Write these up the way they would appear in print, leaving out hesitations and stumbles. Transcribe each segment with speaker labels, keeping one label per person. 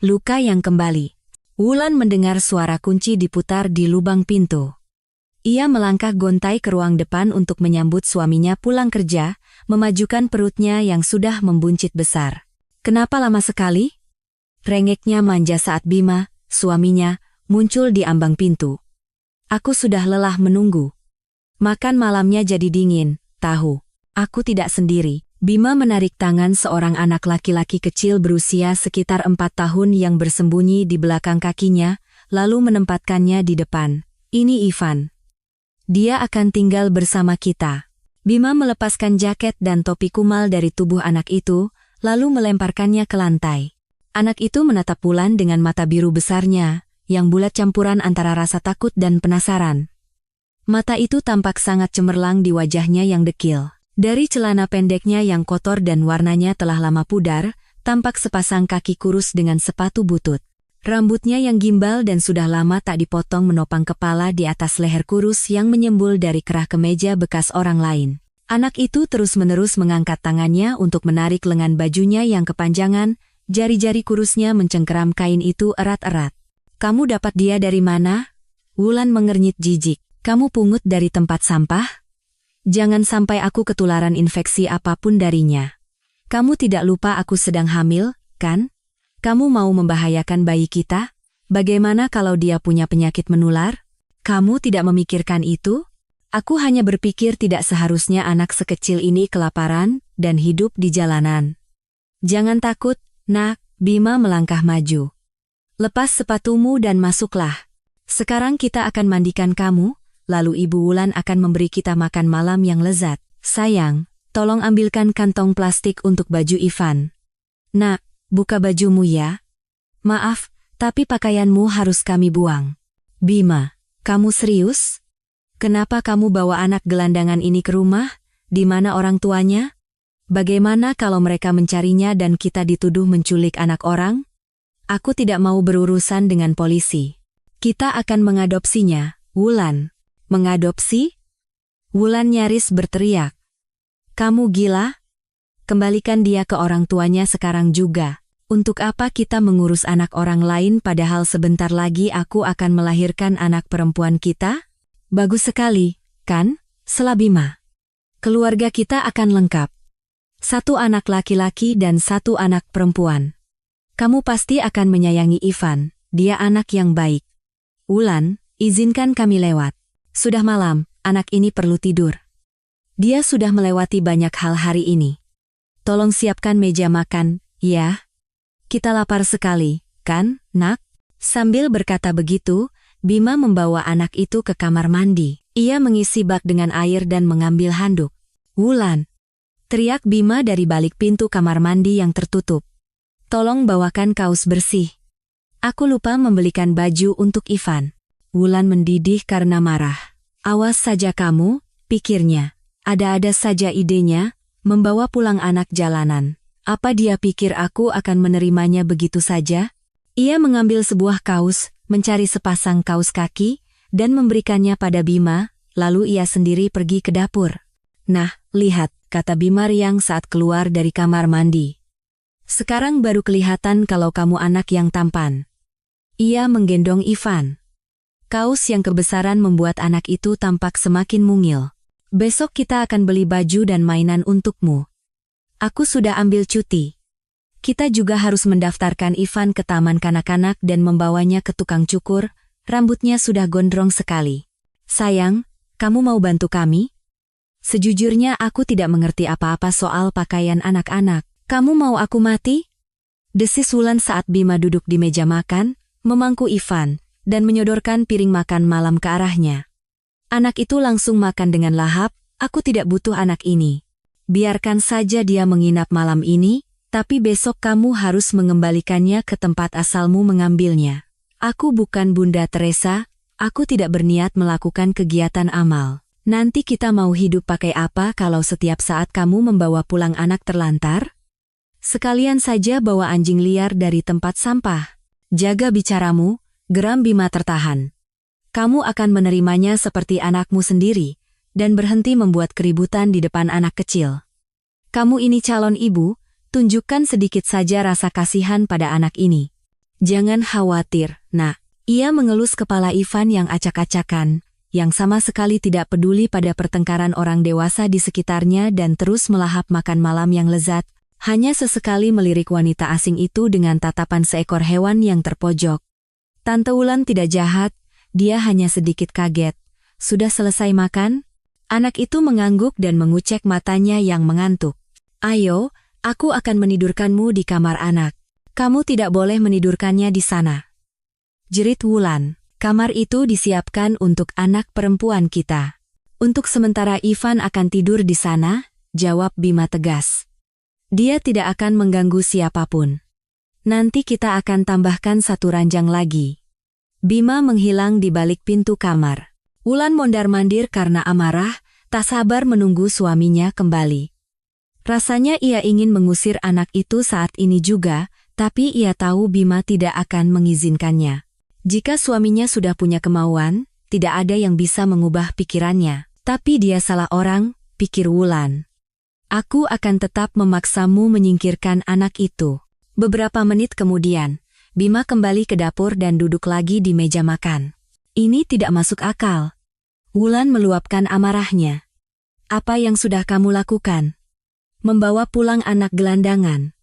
Speaker 1: Luka yang kembali. Wulan mendengar suara kunci diputar di lubang pintu. Ia melangkah gontai ke ruang depan untuk menyambut suaminya pulang kerja, memajukan perutnya yang sudah membuncit besar. "Kenapa lama sekali?" Rengeknya manja saat Bima, suaminya, muncul di ambang pintu. "Aku sudah lelah menunggu. Makan malamnya jadi dingin, tahu. Aku tidak sendiri." Bima menarik tangan seorang anak laki-laki kecil berusia sekitar 4 tahun yang bersembunyi di belakang kakinya, lalu menempatkannya di depan. "Ini Ivan. Dia akan tinggal bersama kita." Bima melepaskan jaket dan topi kumal dari tubuh anak itu, lalu melemparkannya ke lantai. Anak itu menatap Wulan dengan mata biru besarnya, yang bulat campuran antara rasa takut dan penasaran. Mata itu tampak sangat cemerlang di wajahnya yang dekil. Dari celana pendeknya yang kotor dan warnanya telah lama pudar, tampak sepasang kaki kurus dengan sepatu butut. Rambutnya yang gimbal dan sudah lama tak dipotong menopang kepala di atas leher kurus yang menyembul dari kerah kemeja bekas orang lain. Anak itu terus-menerus mengangkat tangannya untuk menarik lengan bajunya yang kepanjangan, jari-jari kurusnya mencengkeram kain itu erat-erat. "Kamu dapat dia dari mana?" Wulan mengernyit jijik. "Kamu pungut dari tempat sampah? Jangan sampai aku ketularan infeksi apapun darinya. Kamu tidak lupa aku sedang hamil, kan? Kamu mau membahayakan bayi kita? Bagaimana kalau dia punya penyakit menular? Kamu tidak memikirkan itu? Aku hanya berpikir tidak seharusnya anak sekecil ini kelaparan dan hidup di jalanan." "Jangan takut, nak." Bima melangkah maju. "Lepas sepatumu dan masuklah. Sekarang kita akan mandikan kamu, lalu Ibu Wulan akan memberi kita makan malam yang lezat. Sayang, tolong ambilkan kantong plastik untuk baju Ivan. Nak, buka bajumu ya." "Maaf, tapi pakaianmu harus kami buang." "Bima, kamu serius? Kenapa kamu bawa anak gelandangan ini ke rumah? Di mana orang tuanya? Bagaimana kalau mereka mencarinya dan kita dituduh menculik anak orang? Aku tidak mau berurusan dengan polisi. Kita akan mengadopsinya, Wulan." "Mengadopsi?" Wulan nyaris berteriak. "Kamu gila? Kembalikan dia ke orang tuanya sekarang juga. Untuk apa kita mengurus anak orang lain padahal sebentar lagi aku akan melahirkan anak perempuan kita? Bagus sekali, kan, Selabima? Keluarga kita akan lengkap. 1 anak laki-laki dan 1 anak perempuan. Kamu pasti akan menyayangi Ivan, dia anak yang baik. Wulan, izinkan kami lewat. Sudah malam, anak ini perlu tidur. Dia sudah melewati banyak hal hari ini. Tolong siapkan meja makan, ya. Kita lapar sekali, kan, nak?" Sambil berkata begitu, Bima membawa anak itu ke kamar mandi. Ia mengisi bak dengan air dan mengambil handuk. "Wulan!" teriak Bima dari balik pintu kamar mandi yang tertutup. "Tolong bawakan kaos bersih. Aku lupa membelikan baju untuk Ivan." Wulan mendidih karena marah. "Awas saja kamu," pikirnya. Ada-ada saja idenya, membawa pulang anak jalanan. Apa dia pikir aku akan menerimanya begitu saja? Ia mengambil sebuah kaos, mencari sepasang kaos kaki, dan memberikannya pada Bima, lalu ia sendiri pergi ke dapur. "Nah, lihat," kata Bima riang saat keluar dari kamar mandi. "Sekarang baru kelihatan kalau kamu anak yang tampan." Ia menggendong Ivan. Kaos yang kebesaran membuat anak itu tampak semakin mungil. "Besok kita akan beli baju dan mainan untukmu. Aku sudah ambil cuti. Kita juga harus mendaftarkan Ivan ke taman kanak-kanak dan membawanya ke tukang cukur, rambutnya sudah gondrong sekali. Sayang, kamu mau bantu kami?" "Sejujurnya aku tidak mengerti apa-apa soal pakaian anak-anak. Kamu mau aku mati?" desis Wulan saat Bima duduk di meja makan, memangku Ivan, dan menyodorkan piring makan malam ke arahnya. Anak itu langsung makan dengan lahap. "Aku tidak butuh anak ini. Biarkan saja dia menginap malam ini, tapi besok kamu harus mengembalikannya ke tempat asalmu mengambilnya. Aku bukan Bunda Teresa, aku tidak berniat melakukan kegiatan amal. Nanti kita mau hidup pakai apa kalau setiap saat kamu membawa pulang anak terlantar? Sekalian saja bawa anjing liar dari tempat sampah." "Jaga bicaramu," geram Bima tertahan. "Kamu akan menerimanya seperti anakmu sendiri, dan berhenti membuat keributan di depan anak kecil. Kamu ini calon ibu, tunjukkan sedikit saja rasa kasihan pada anak ini." Jangan khawatir, nak. Ia mengelus kepala Ivan yang acak-acakan, yang sama sekali tidak peduli pada pertengkaran orang dewasa di sekitarnya dan terus melahap makan malam yang lezat, hanya sesekali melirik wanita asing itu dengan tatapan seekor hewan yang terpojok. Tante Wulan tidak jahat, dia hanya sedikit kaget. Sudah selesai makan? Anak itu mengangguk dan mengucek matanya yang mengantuk. Ayo, aku akan menidurkanmu di kamar anak. Kamu tidak boleh menidurkannya di sana. Jerit Wulan, kamar itu disiapkan untuk anak perempuan kita. Untuk sementara Ivan akan tidur di sana, jawab Bima tegas. Dia tidak akan mengganggu siapapun. Nanti kita akan tambahkan satu ranjang lagi. Bima menghilang di balik pintu kamar. Wulan mondar-mandir karena amarah, tak sabar menunggu suaminya kembali. Rasanya ia ingin mengusir anak itu saat ini juga, tapi ia tahu Bima tidak akan mengizinkannya. Jika suaminya sudah punya kemauan, tidak ada yang bisa mengubah pikirannya. Tapi dia salah orang, pikir Wulan. Aku akan tetap memaksamu menyingkirkan anak itu. Beberapa menit kemudian, Bima kembali ke dapur dan duduk lagi di meja makan. Ini tidak masuk akal. Wulan meluapkan amarahnya. Apa yang sudah kamu lakukan? Membawa pulang anak gelandangan.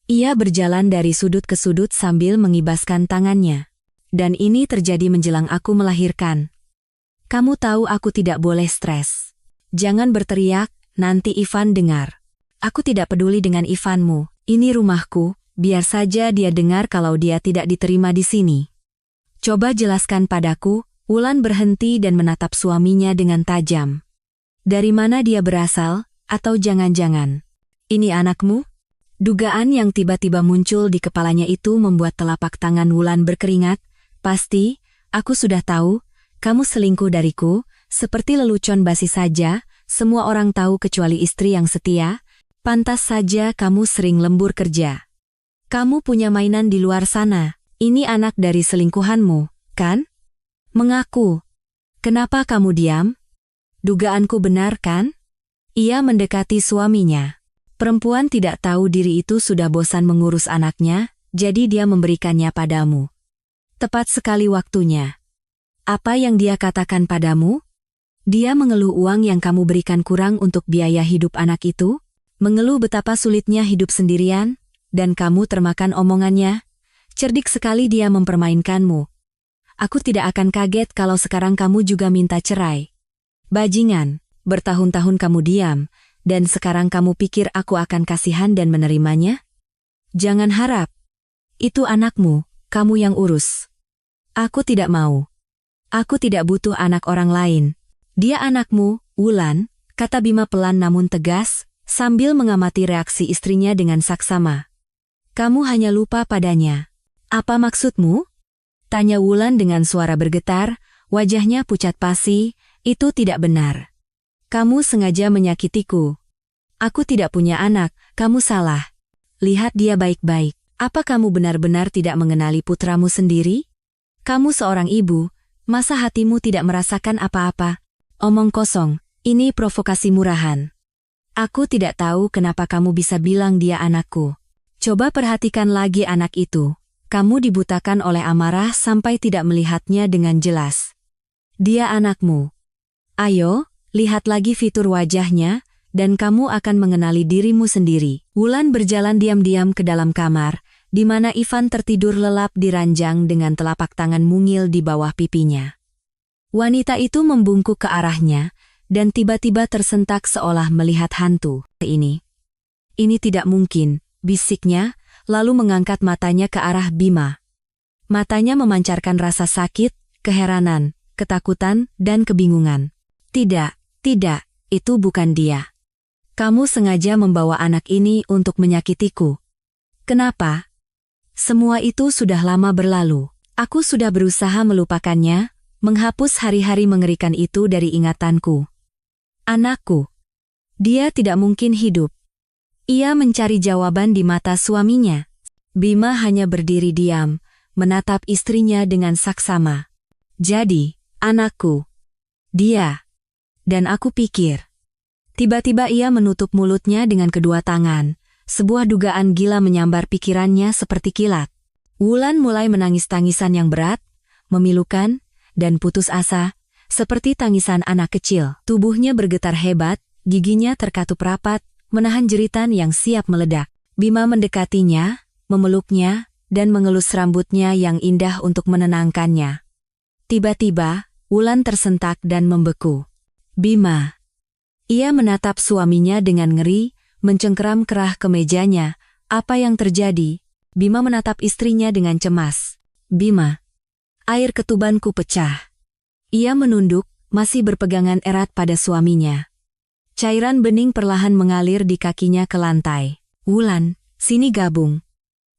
Speaker 1: Ia berjalan dari sudut ke sudut sambil mengibaskan tangannya. Dan ini terjadi menjelang aku melahirkan. Kamu tahu aku tidak boleh stres. Jangan berteriak, nanti Ivan dengar. Aku tidak peduli dengan Ivanmu, ini rumahku, biar saja dia dengar kalau dia tidak diterima di sini. Coba jelaskan padaku. Wulan berhenti dan menatap suaminya dengan tajam. Dari mana dia berasal, atau jangan-jangan ini anakmu? Dugaan yang tiba-tiba muncul di kepalanya itu membuat telapak tangan Wulan berkeringat. Pasti, aku sudah tahu, kamu selingkuh dariku, seperti lelucon basi saja, semua orang tahu kecuali istri yang setia, pantas saja kamu sering lembur kerja. Kamu punya mainan di luar sana, ini anak dari selingkuhanmu, kan? Mengaku. Kenapa kamu diam? Dugaanku benar kan? Ia mendekati suaminya. Perempuan tidak tahu diri itu sudah bosan mengurus anaknya, jadi dia memberikannya padamu. Tepat sekali waktunya. Apa yang dia katakan padamu? Dia mengeluh uang yang kamu berikan kurang untuk biaya hidup anak itu, mengeluh betapa sulitnya hidup sendirian, dan kamu termakan omongannya. Cerdik sekali dia mempermainkanmu. Aku tidak akan kaget kalau sekarang kamu juga minta cerai. Bajingan, bertahun-tahun kamu diam, dan sekarang kamu pikir aku akan kasihan dan menerimanya? Jangan harap. Itu anakmu, kamu yang urus. Aku tidak mau. Aku tidak butuh anak orang lain. Dia anakmu, Wulan, kata Bima pelan namun tegas, sambil mengamati reaksi istrinya dengan saksama. Kamu hanya lupa padanya. Apa maksudmu? Tanya Wulan dengan suara bergetar, wajahnya pucat pasi. Itu tidak benar. Kamu sengaja menyakitiku. Aku tidak punya anak, kamu salah. Lihat dia baik-baik. Apa kamu benar-benar tidak mengenali putramu sendiri? Kamu seorang ibu, masa hatimu tidak merasakan apa-apa? Omong kosong, ini provokasi murahan. Aku tidak tahu kenapa kamu bisa bilang dia anakku. Coba perhatikan lagi anak itu. Kamu dibutakan oleh amarah sampai tidak melihatnya dengan jelas. Dia anakmu. Ayo, lihat lagi fitur wajahnya, dan kamu akan mengenali dirimu sendiri. Wulan berjalan diam-diam ke dalam kamar, di mana Ivan tertidur lelap di ranjang dengan telapak tangan mungil di bawah pipinya. Wanita itu membungkuk ke arahnya, dan tiba-tiba tersentak seolah melihat hantu. Ini tidak mungkin, bisiknya, lalu mengangkat matanya ke arah Bima. Matanya memancarkan rasa sakit, keheranan, ketakutan, dan kebingungan. Tidak, itu bukan dia. Kamu sengaja membawa anak ini untuk menyakitiku. Kenapa? Semua itu sudah lama berlalu. Aku sudah berusaha melupakannya, menghapus hari-hari mengerikan itu dari ingatanku. Anakku. Dia tidak mungkin hidup. Ia mencari jawaban di mata suaminya. Bima hanya berdiri diam, menatap istrinya dengan saksama. Jadi, anakku. Dia. Dan aku pikir. Tiba-tiba ia menutup mulutnya dengan kedua tangan. Sebuah dugaan gila menyambar pikirannya seperti kilat. Wulan mulai menangis tangisan yang berat, memilukan, dan putus asa, seperti tangisan anak kecil. Tubuhnya bergetar hebat, giginya terkatup rapat, menahan jeritan yang siap meledak. Bima mendekatinya, memeluknya, dan mengelus rambutnya yang indah untuk menenangkannya. Tiba-tiba, Wulan tersentak dan membeku. Bima. Ia menatap suaminya dengan ngeri, mencengkeram kerah kemejanya. Apa yang terjadi? Bima menatap istrinya dengan cemas. Bima. Air ketubanku pecah. Ia menunduk, masih berpegangan erat pada suaminya. Cairan bening perlahan mengalir di kakinya ke lantai. Wulan, sini gabung.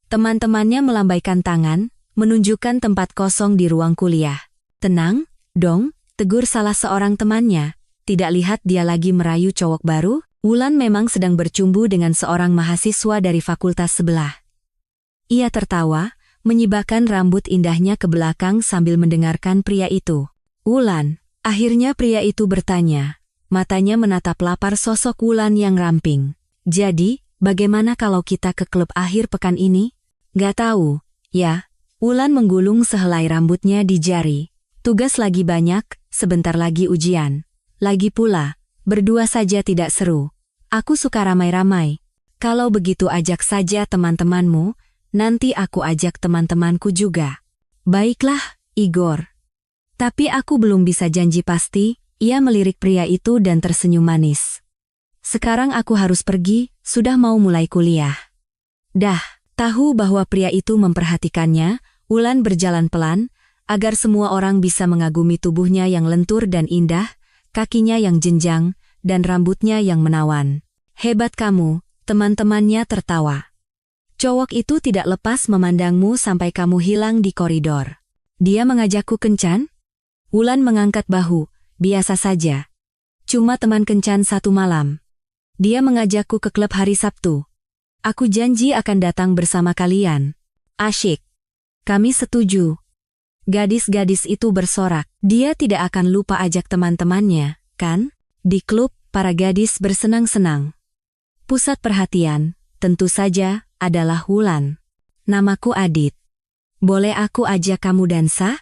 Speaker 1: Teman-temannya melambaikan tangan, menunjukkan tempat kosong di ruang kuliah. Tenang, dong, tegur salah seorang temannya. Tidak lihat dia lagi merayu cowok baru? Wulan memang sedang bercumbu dengan seorang mahasiswa dari fakultas sebelah. Ia tertawa, menyibakkan rambut indahnya ke belakang sambil mendengarkan pria itu. Wulan, akhirnya pria itu bertanya. Matanya menatap lapar sosok Wulan yang ramping. Jadi, bagaimana kalau kita ke klub akhir pekan ini? Gak tahu, ya. Wulan menggulung sehelai rambutnya di jari. Tugas lagi banyak, sebentar lagi ujian. Lagi pula, berdua saja tidak seru. Aku suka ramai-ramai. Kalau begitu ajak saja teman-temanmu, nanti aku ajak teman-temanku juga. Baiklah, Igor. Tapi aku belum bisa janji pasti, ia melirik pria itu dan tersenyum manis. Sekarang aku harus pergi, sudah mau mulai kuliah. Dah, tahu bahwa pria itu memperhatikannya, Wulan berjalan pelan, agar semua orang bisa mengagumi tubuhnya yang lentur dan indah, kakinya yang jenjang, dan rambutnya yang menawan. Hebat kamu, teman-temannya tertawa. Cowok itu tidak lepas memandangmu sampai kamu hilang di koridor. Dia mengajakku kencan? Wulan mengangkat bahu, biasa saja. Cuma teman kencan satu malam. Dia mengajakku ke klub hari Sabtu. Aku janji akan datang bersama kalian. Asyik. Kami setuju. Gadis-gadis itu bersorak. Dia tidak akan lupa ajak teman-temannya, kan? Di klub, para gadis bersenang-senang. Pusat perhatian, tentu saja, adalah Wulan. Namaku Adit. Boleh aku ajak kamu dansa?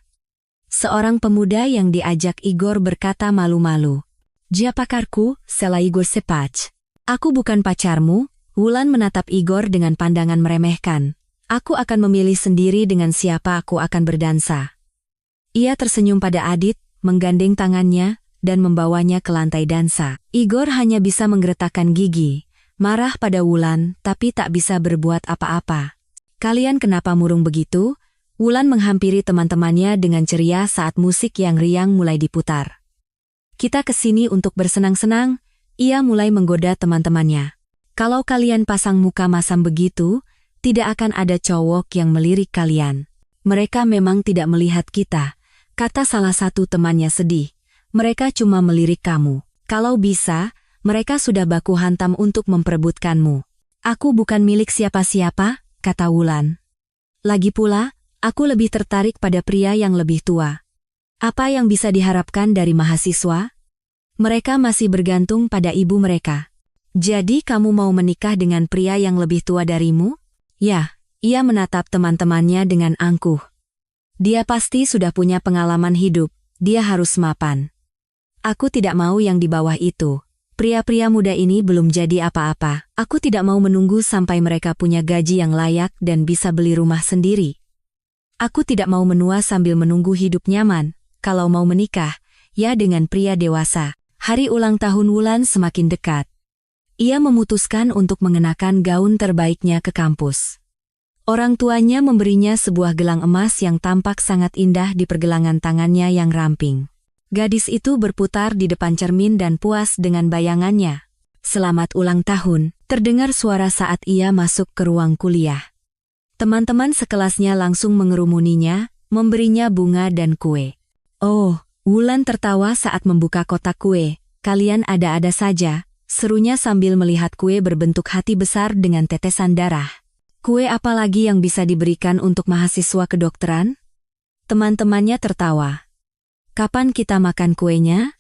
Speaker 1: Seorang pemuda yang diajak Igor berkata malu-malu. Dia pakarku, sela Igor Sepach. Aku bukan pacarmu. Wulan menatap Igor dengan pandangan meremehkan. Aku akan memilih sendiri dengan siapa aku akan berdansa. Ia tersenyum pada Adit, menggandeng tangannya, dan membawanya ke lantai dansa. Igor hanya bisa menggeretakkan gigi, marah pada Wulan, tapi tak bisa berbuat apa-apa. Kalian kenapa murung begitu? Wulan menghampiri teman-temannya dengan ceria saat musik yang riang mulai diputar. Kita kesini untuk bersenang-senang, ia mulai menggoda teman-temannya. Kalau kalian pasang muka masam begitu, tidak akan ada cowok yang melirik kalian. Mereka memang tidak melihat kita, kata salah satu temannya sedih. Mereka cuma melirik kamu. Kalau bisa, mereka sudah baku hantam untuk memperebutkanmu. Aku bukan milik siapa-siapa, kata Wulan. Lagi pula, aku lebih tertarik pada pria yang lebih tua. Apa yang bisa diharapkan dari mahasiswa? Mereka masih bergantung pada ibu mereka. Jadi kamu mau menikah dengan pria yang lebih tua darimu? Ya, ia menatap teman-temannya dengan angkuh. Dia pasti sudah punya pengalaman hidup, dia harus mapan. Aku tidak mau yang di bawah itu. Pria-pria muda ini belum jadi apa-apa. Aku tidak mau menunggu sampai mereka punya gaji yang layak dan bisa beli rumah sendiri. Aku tidak mau menua sambil menunggu hidup nyaman. Kalau mau menikah, ya dengan pria dewasa. Hari ulang tahun Wulan semakin dekat. Ia memutuskan untuk mengenakan gaun terbaiknya ke kampus. Orang tuanya memberinya sebuah gelang emas yang tampak sangat indah di pergelangan tangannya yang ramping. Gadis itu berputar di depan cermin dan puas dengan bayangannya. Selamat ulang tahun, terdengar suara saat ia masuk ke ruang kuliah. Teman-teman sekelasnya langsung mengerumuninya, memberinya bunga dan kue. Oh, Wulan tertawa saat membuka kotak kue. Kalian ada-ada saja, serunya sambil melihat kue berbentuk hati besar dengan tetesan darah. Kue apa lagi yang bisa diberikan untuk mahasiswa kedokteran? Teman-temannya tertawa. Kapan kita makan kuenya?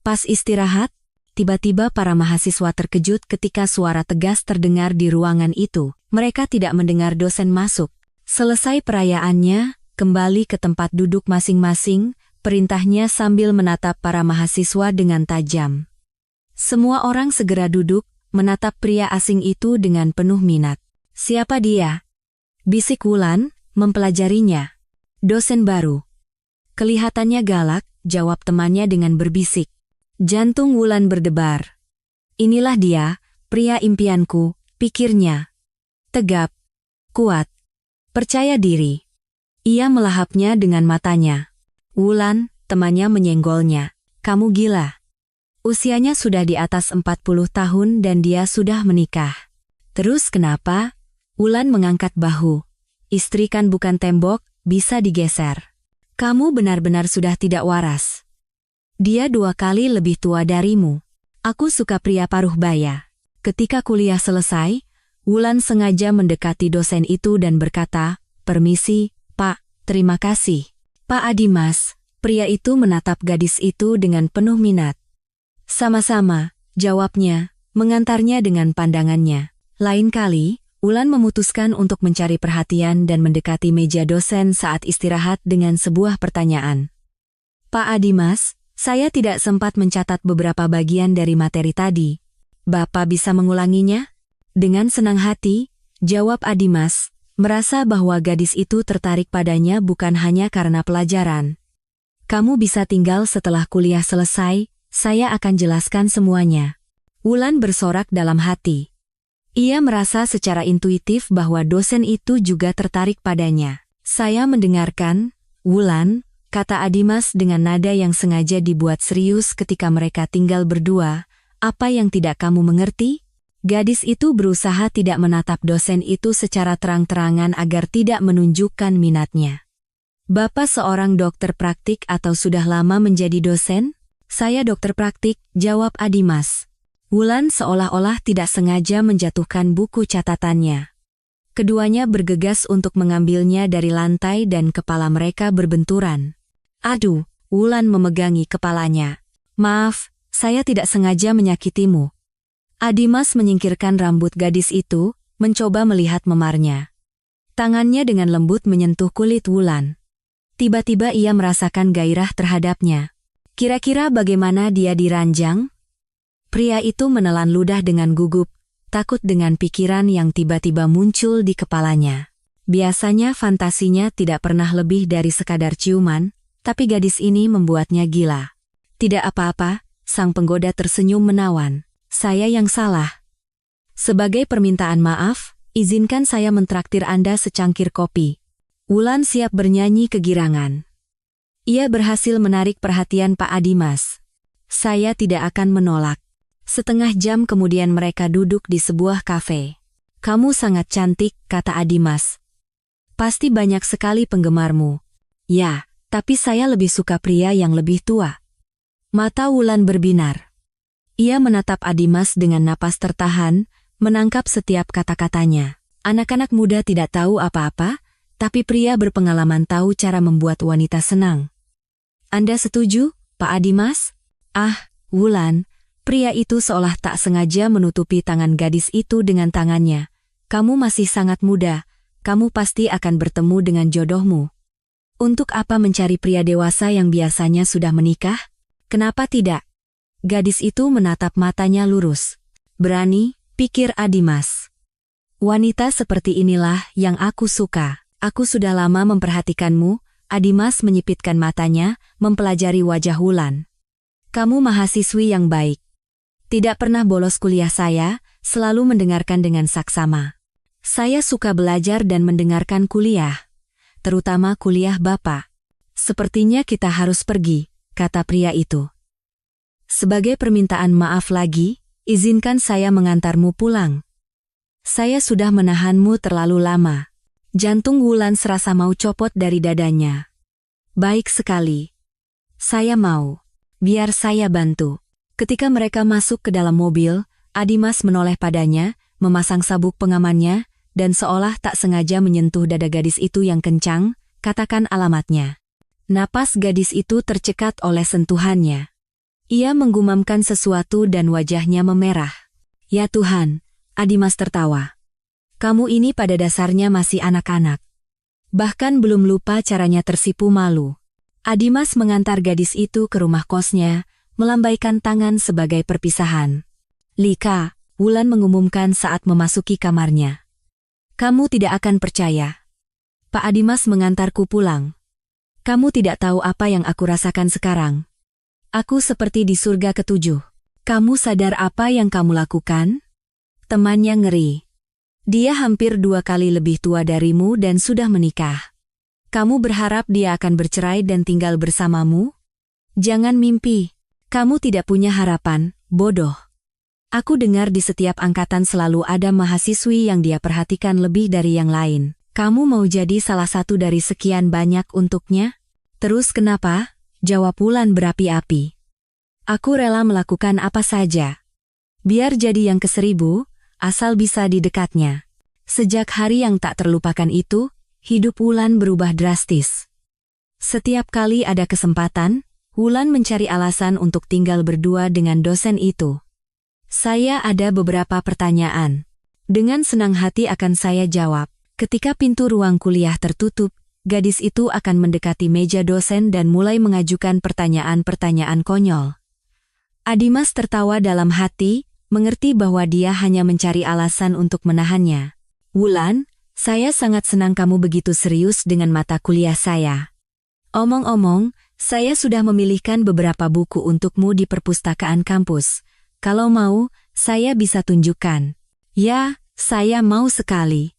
Speaker 1: Pas istirahat, tiba-tiba para mahasiswa terkejut ketika suara tegas terdengar di ruangan itu. Mereka tidak mendengar dosen masuk. Selesai perayaannya, kembali ke tempat duduk masing-masing, perintahnya sambil menatap para mahasiswa dengan tajam. Semua orang segera duduk, menatap pria asing itu dengan penuh minat. "Siapa dia?" bisik Wulan, mempelajarinya. "Dosen baru." "Kelihatannya galak," jawab temannya dengan berbisik. Jantung Wulan berdebar. "Inilah dia, pria impianku," pikirnya. Tegap, kuat, percaya diri. Ia melahapnya dengan matanya. "Wulan," temannya menyenggolnya. "Kamu gila. Usianya sudah di atas 40 tahun dan dia sudah menikah." "Terus kenapa?" Wulan mengangkat bahu. "Istri kan bukan tembok, bisa digeser. Kamu benar-benar sudah tidak waras. Dia 2 kali lebih tua darimu. Aku suka pria paruh baya." Ketika kuliah selesai, Wulan sengaja mendekati dosen itu dan berkata, "Permisi, Pak, terima kasih." "Pak Adimas." Pria itu menatap gadis itu dengan penuh minat. "Sama-sama," jawabnya, mengantarnya dengan pandangannya. Lain kali, Wulan memutuskan untuk mencari perhatian dan mendekati meja dosen saat istirahat dengan sebuah pertanyaan. "Pak Adimas, saya tidak sempat mencatat beberapa bagian dari materi tadi. Bapak bisa mengulanginya?" Dengan senang hati, jawab Adimas, merasa bahwa gadis itu tertarik padanya bukan hanya karena pelajaran. "Kamu bisa tinggal setelah kuliah selesai, saya akan jelaskan semuanya." Wulan bersorak dalam hati. Ia merasa secara intuitif bahwa dosen itu juga tertarik padanya. "Saya mendengarkan, Wulan," kata Adimas dengan nada yang sengaja dibuat serius ketika mereka tinggal berdua. "Apa yang tidak kamu mengerti?" Gadis itu berusaha tidak menatap dosen itu secara terang-terangan agar tidak menunjukkan minatnya. "Bapak seorang dokter praktik atau sudah lama menjadi dosen?" "Saya dokter praktik," jawab Adimas. Wulan seolah-olah tidak sengaja menjatuhkan buku catatannya. Keduanya bergegas untuk mengambilnya dari lantai dan kepala mereka berbenturan. "Aduh," Wulan memegangi kepalanya. "Maaf, saya tidak sengaja menyakitimu." Adimas menyingkirkan rambut gadis itu, mencoba melihat memarnya. Tangannya dengan lembut menyentuh kulit Wulan. Tiba-tiba ia merasakan gairah terhadapnya. Kira-kira bagaimana dia diranjang? Pria itu menelan ludah dengan gugup, takut dengan pikiran yang tiba-tiba muncul di kepalanya. Biasanya fantasinya tidak pernah lebih dari sekadar ciuman, tapi gadis ini membuatnya gila. "Tidak apa-apa," sang penggoda tersenyum menawan. "Saya yang salah. Sebagai permintaan maaf, izinkan saya mentraktir Anda secangkir kopi." Wulan siap bernyanyi kegirangan. Ia berhasil menarik perhatian Pak Adimas. "Saya tidak akan menolak." Setengah jam kemudian mereka duduk di sebuah kafe. "Kamu sangat cantik," kata Adimas. "Pasti banyak sekali penggemarmu." "Ya, tapi saya lebih suka pria yang lebih tua." Mata Wulan berbinar. Ia menatap Adimas dengan napas tertahan, menangkap setiap kata-katanya. Anak-anak muda tidak tahu apa-apa, tapi pria berpengalaman tahu cara membuat wanita senang. "Anda setuju, Pak Adimas?" "Ah, Wulan." Pria itu seolah tak sengaja menutupi tangan gadis itu dengan tangannya. "Kamu masih sangat muda, kamu pasti akan bertemu dengan jodohmu. Untuk apa mencari pria dewasa yang biasanya sudah menikah? Kenapa tidak?" Gadis itu menatap matanya lurus. "Berani," pikir Adimas. "Wanita seperti inilah yang aku suka. Aku sudah lama memperhatikanmu." Adimas menyipitkan matanya, mempelajari wajah Wulan. "Kamu mahasiswi yang baik. Tidak pernah bolos kuliah saya, selalu mendengarkan dengan saksama. Saya suka belajar dan mendengarkan kuliah, terutama kuliah Bapak. Sepertinya kita harus pergi," kata pria itu. "Sebagai permintaan maaf lagi, izinkan saya mengantarmu pulang. Saya sudah menahanmu terlalu lama." Jantung Wulan serasa mau copot dari dadanya. "Baik sekali. Saya mau. Biar saya bantu." Ketika mereka masuk ke dalam mobil, Adimas menoleh padanya, memasang sabuk pengamannya, dan seolah tak sengaja menyentuh dada gadis itu yang kencang. "Katakan alamatnya." Napas gadis itu tercekat oleh sentuhannya. Ia menggumamkan sesuatu dan wajahnya memerah. "Ya Tuhan," Adimas tertawa. "Kamu ini pada dasarnya masih anak-anak. Bahkan belum lupa caranya tersipu malu. Adimas mengantar gadis itu ke rumah kosnya, melambaikan tangan sebagai perpisahan. "Lika," Wulan mengumumkan saat memasuki kamarnya. "Kamu tidak akan percaya. Pak Adimas mengantarku pulang. Kamu tidak tahu apa yang aku rasakan sekarang. Aku seperti di surga ketujuh." "Kamu sadar apa yang kamu lakukan?" Temannya ngeri. "Dia hampir 2 kali lebih tua darimu dan sudah menikah. Kamu berharap dia akan bercerai dan tinggal bersamamu? Jangan mimpi. Kamu tidak punya harapan, bodoh." "Aku dengar di setiap angkatan selalu ada mahasiswi yang dia perhatikan lebih dari yang lain. Kamu mau jadi salah satu dari sekian banyak untuknya?" "Terus kenapa?" jawab Wulan berapi-api. "Aku rela melakukan apa saja. Biar jadi yang ke-1000, asal bisa di dekatnya." Sejak hari yang tak terlupakan itu, hidup Wulan berubah drastis. Setiap kali ada kesempatan, Wulan mencari alasan untuk tinggal berdua dengan dosen itu. "Saya ada beberapa pertanyaan." Dengan senang hati akan saya jawab. Ketika pintu ruang kuliah tertutup, gadis itu akan mendekati meja dosen dan mulai mengajukan pertanyaan-pertanyaan konyol. Adimas tertawa dalam hati, mengerti bahwa dia hanya mencari alasan untuk menahannya. "Wulan, saya sangat senang kamu begitu serius dengan mata kuliah saya. Omong-omong, saya sudah memilihkan beberapa buku untukmu di perpustakaan kampus. Kalau mau, saya bisa tunjukkan." "Ya, saya mau sekali."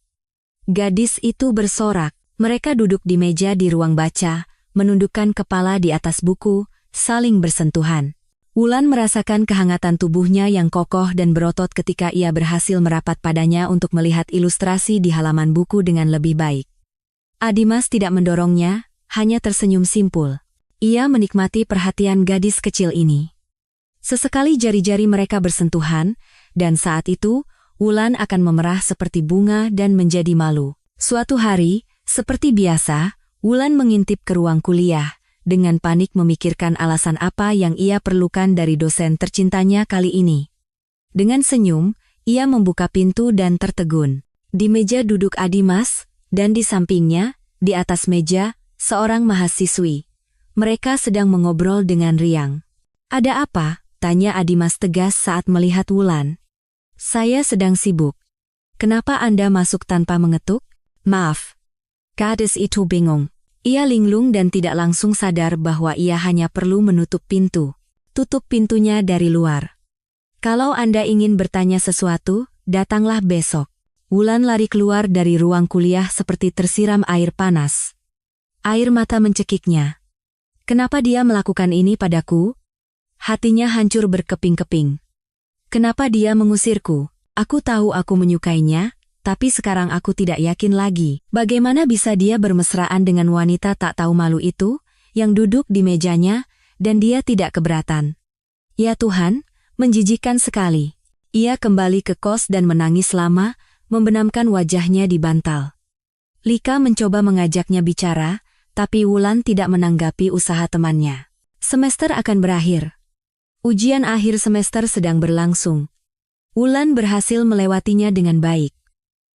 Speaker 1: Gadis itu bersorak. Mereka duduk di meja di ruang baca, menundukkan kepala di atas buku, saling bersentuhan. Wulan merasakan kehangatan tubuhnya yang kokoh dan berotot ketika ia berhasil merapat padanya untuk melihat ilustrasi di halaman buku dengan lebih baik. Adimas tidak mendorongnya, hanya tersenyum simpul. Ia menikmati perhatian gadis kecil ini. Sesekali jari-jari mereka bersentuhan, dan saat itu, Wulan akan memerah seperti bunga dan menjadi malu. Suatu hari, seperti biasa, Wulan mengintip ke ruang kuliah, dengan panik memikirkan alasan apa yang ia perlukan dari dosen tercintanya kali ini. Dengan senyum, ia membuka pintu dan tertegun. Di meja duduk Adimas, dan di sampingnya, di atas meja, seorang mahasiswi. Mereka sedang mengobrol dengan riang. "Ada apa?" tanya Adimas tegas saat melihat Wulan. "Saya sedang sibuk." "Kenapa Anda masuk tanpa mengetuk?" "Maaf." Gadis itu bingung. Ia linglung dan tidak langsung sadar bahwa ia hanya perlu menutup pintu. "Tutup pintunya dari luar. Kalau Anda ingin bertanya sesuatu, datanglah besok." Wulan lari keluar dari ruang kuliah seperti tersiram air panas. Air mata mencekiknya. Kenapa dia melakukan ini padaku? Hatinya hancur berkeping-keping. Kenapa dia mengusirku? Aku tahu aku menyukainya, tapi sekarang aku tidak yakin lagi. Bagaimana bisa dia bermesraan dengan wanita tak tahu malu itu, yang duduk di mejanya, dan dia tidak keberatan? Ya Tuhan, menjijikkan sekali. Ia kembali ke kos dan menangis lama, membenamkan wajahnya di bantal. Lika mencoba mengajaknya bicara, tapi Wulan tidak menanggapi usaha temannya. Semester akan berakhir. Ujian akhir semester sedang berlangsung. Wulan berhasil melewatinya dengan baik.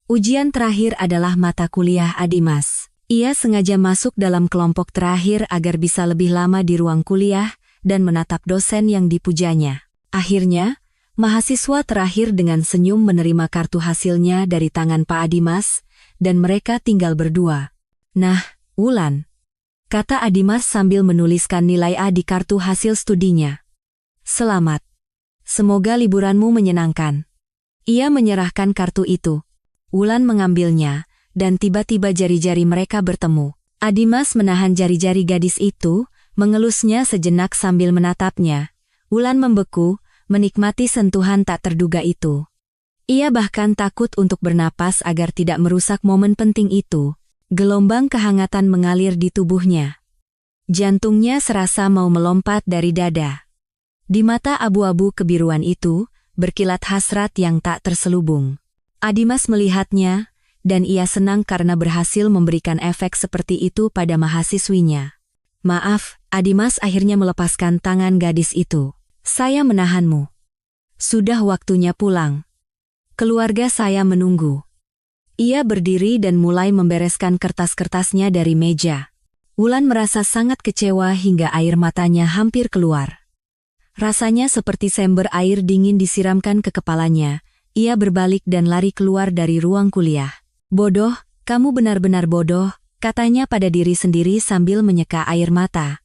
Speaker 1: Ujian terakhir adalah mata kuliah Adimas. Ia sengaja masuk dalam kelompok terakhir agar bisa lebih lama di ruang kuliah dan menatap dosen yang dipujanya. Akhirnya, mahasiswa terakhir dengan senyum menerima kartu hasilnya dari tangan Pak Adimas, dan mereka tinggal berdua. "Nah, Wulan," kata Adimas sambil menuliskan nilai A di kartu hasil studinya. "Selamat. Semoga liburanmu menyenangkan." Ia menyerahkan kartu itu. Wulan mengambilnya, dan tiba-tiba jari-jari mereka bertemu. Adimas menahan jari-jari gadis itu, mengelusnya sejenak sambil menatapnya. Wulan membeku, menikmati sentuhan tak terduga itu. Ia bahkan takut untuk bernapas agar tidak merusak momen penting itu. Gelombang kehangatan mengalir di tubuhnya. Jantungnya serasa mau melompat dari dada. Di mata abu-abu kebiruan itu, berkilat hasrat yang tak terselubung. Adimas melihatnya, dan ia senang karena berhasil memberikan efek seperti itu pada mahasiswinya. "Maaf," Adimas akhirnya melepaskan tangan gadis itu. "Saya menahanmu. Sudah waktunya pulang. Keluarga saya menunggu." Ia berdiri dan mulai membereskan kertas-kertasnya dari meja. Wulan merasa sangat kecewa hingga air matanya hampir keluar. Rasanya seperti sember air dingin disiramkan ke kepalanya. Ia berbalik dan lari keluar dari ruang kuliah. "Bodoh, kamu benar-benar bodoh," katanya pada diri sendiri sambil menyeka air mata.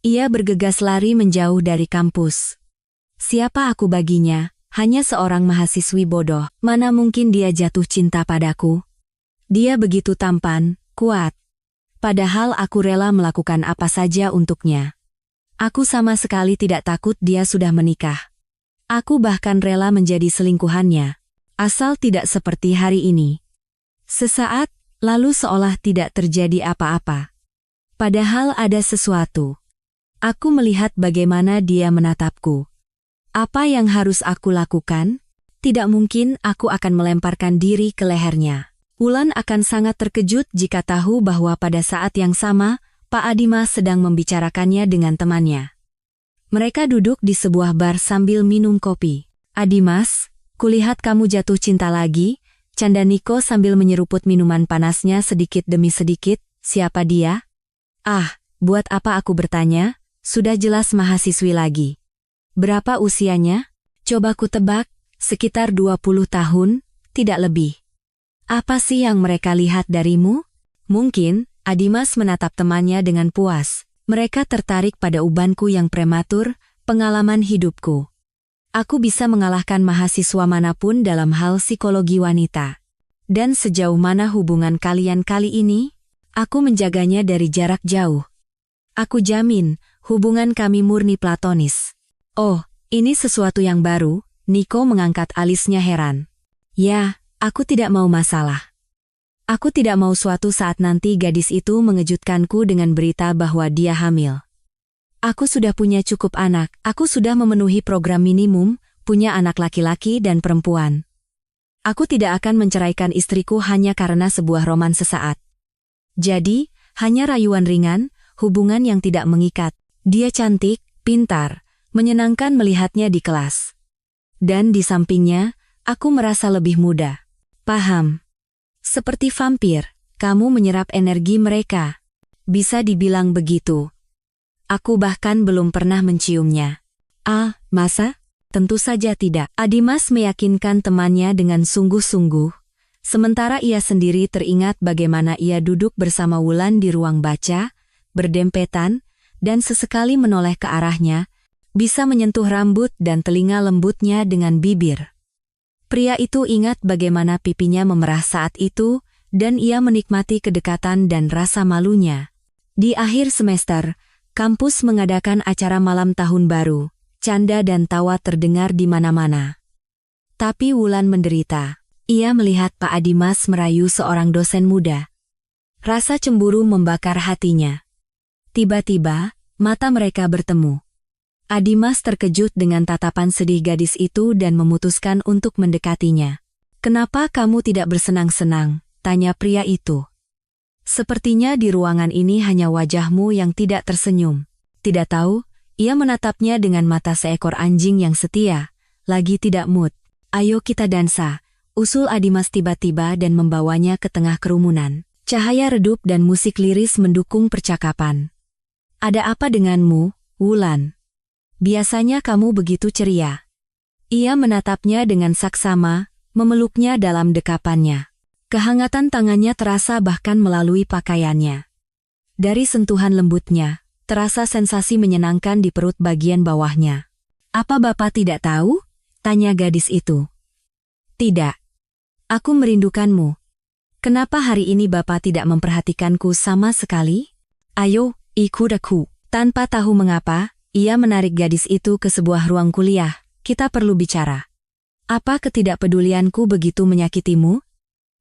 Speaker 1: Ia bergegas lari menjauh dari kampus. Siapa aku baginya? Hanya seorang mahasiswi bodoh. Mana mungkin dia jatuh cinta padaku? Dia begitu tampan, kuat. Padahal aku rela melakukan apa saja untuknya. Aku sama sekali tidak takut dia sudah menikah. Aku bahkan rela menjadi selingkuhannya. Asal tidak seperti hari ini. Sesaat, lalu seolah tidak terjadi apa-apa. Padahal ada sesuatu. Aku melihat bagaimana dia menatapku. Apa yang harus aku lakukan? Tidak mungkin aku akan melemparkan diri ke lehernya. Wulan akan sangat terkejut jika tahu bahwa pada saat yang sama, Pak Adimas sedang membicarakannya dengan temannya. Mereka duduk di sebuah bar sambil minum kopi. "Adimas, kulihat kamu jatuh cinta lagi," canda Niko sambil menyeruput minuman panasnya sedikit demi sedikit. "Siapa dia?" "Ah, buat apa aku bertanya? Sudah jelas mahasiswi lagi." "Berapa usianya?" "Coba ku tebak, sekitar 20 tahun, tidak lebih." "Apa sih yang mereka lihat darimu?" "Mungkin," Adimas menatap temannya dengan puas. "Mereka tertarik pada ubanku yang prematur, pengalaman hidupku. Aku bisa mengalahkan mahasiswa manapun dalam hal psikologi wanita. Dan sejauh mana hubungan kalian kali ini? Aku menjaganya dari jarak jauh. Aku jamin, hubungan kami murni platonis." "Oh, ini sesuatu yang baru," Niko mengangkat alisnya heran. "Ya, aku tidak mau masalah. Aku tidak mau suatu saat nanti gadis itu mengejutkanku dengan berita bahwa dia hamil. Aku sudah punya cukup anak, aku sudah memenuhi program minimum, punya anak laki-laki dan perempuan. Aku tidak akan menceraikan istriku hanya karena sebuah roman sesaat. Jadi, hanya rayuan ringan, hubungan yang tidak mengikat. Dia cantik, pintar, menyenangkan melihatnya di kelas. Dan di sampingnya, aku merasa lebih muda. Paham? Seperti vampir, kamu menyerap energi mereka. Bisa dibilang begitu. Aku bahkan belum pernah menciumnya." "Ah, masa? Tentu saja tidak." Adimas meyakinkan temannya dengan sungguh-sungguh, sementara ia sendiri teringat bagaimana ia duduk bersama Wulan di ruang baca, berdempetan, dan sesekali menoleh ke arahnya, bisa menyentuh rambut dan telinga lembutnya dengan bibir. Pria itu ingat bagaimana pipinya memerah saat itu, dan ia menikmati kedekatan dan rasa malunya. Di akhir semester, kampus mengadakan acara malam tahun baru, canda dan tawa terdengar di mana-mana. Tapi Wulan menderita. Ia melihat Pak Adimas merayu seorang dosen muda. Rasa cemburu membakar hatinya. Tiba-tiba, mata mereka bertemu. Adimas terkejut dengan tatapan sedih gadis itu dan memutuskan untuk mendekatinya. "Kenapa kamu tidak bersenang-senang?" tanya pria itu. "Sepertinya di ruangan ini hanya wajahmu yang tidak tersenyum." "Tidak tahu," ia menatapnya dengan mata seekor anjing yang setia. "Lagi tidak mood." "Ayo kita dansa," usul Adimas tiba-tiba dan membawanya ke tengah kerumunan. Cahaya redup dan musik liris mendukung percakapan. "Ada apa denganmu, Wulan? Biasanya kamu begitu ceria." Ia menatapnya dengan saksama, memeluknya dalam dekapannya. Kehangatan tangannya terasa bahkan melalui pakaiannya. Dari sentuhan lembutnya, terasa sensasi menyenangkan di perut bagian bawahnya. "Apa Bapak tidak tahu?" tanya gadis itu. "Tidak. Aku merindukanmu. Kenapa hari ini Bapak tidak memperhatikanku sama sekali? Ayo, ikut aku." Tanpa tahu mengapa, ia menarik gadis itu ke sebuah ruang kuliah. "Kita perlu bicara." "Apa ketidakpedulianku begitu menyakitimu?"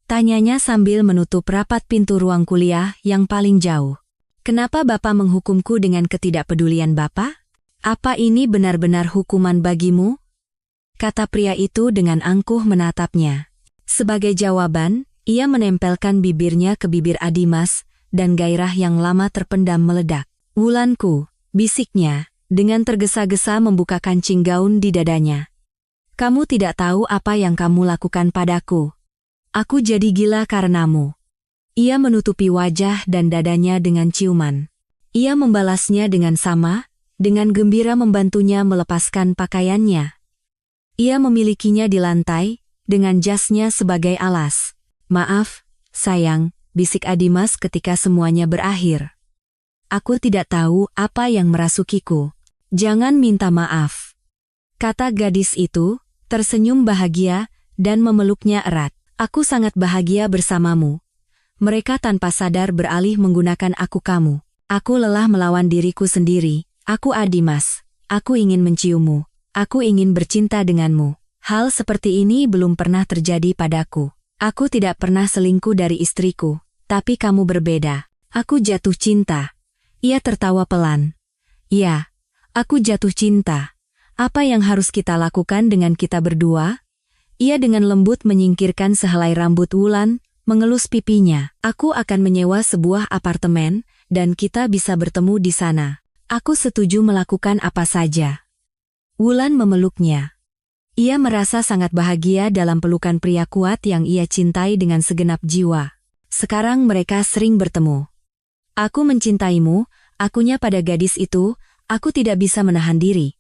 Speaker 1: tanyanya sambil menutup rapat pintu ruang kuliah yang paling jauh. "Kenapa Bapak menghukumku dengan ketidakpedulian Bapak? Apa ini benar-benar hukuman bagimu?" kata pria itu dengan angkuh menatapnya. Sebagai jawaban, ia menempelkan bibirnya ke bibir Adimas, dan gairah yang lama terpendam meledak. "Wulanku," bisiknya, dengan tergesa-gesa membuka kancing gaun di dadanya. "Kamu tidak tahu apa yang kamu lakukan padaku. Aku jadi gila karenamu. Ia menutupi wajah dan dadanya dengan ciuman. Ia membalasnya dengan dengan gembira membantunya melepaskan pakaiannya. Ia memilikinya di lantai, dengan jasnya sebagai alas. Maaf, sayang, bisik Adimas ketika semuanya berakhir. Aku tidak tahu apa yang merasukiku. Jangan minta maaf, kata gadis itu, tersenyum bahagia, dan memeluknya erat. Aku sangat bahagia bersamamu. Mereka tanpa sadar beralih menggunakan kamu. Aku lelah melawan diriku sendiri. Aku Adimas. Aku ingin menciummu. Aku ingin bercinta denganmu. Hal seperti ini belum pernah terjadi padaku. Aku tidak pernah selingkuh dari istriku. Tapi kamu berbeda. Aku jatuh cinta. Ia tertawa pelan. Ya, aku jatuh cinta. Apa yang harus kita lakukan dengan kita berdua? Ia dengan lembut menyingkirkan sehelai rambut Wulan, mengelus pipinya. Aku akan menyewa sebuah apartemen, dan kita bisa bertemu di sana. Aku setuju melakukan apa saja. Wulan memeluknya. Ia merasa sangat bahagia dalam pelukan pria kuat yang ia cintai dengan segenap jiwa. Sekarang mereka sering bertemu. Aku mencintaimu, akunya pada gadis itu, aku tidak bisa menahan diri.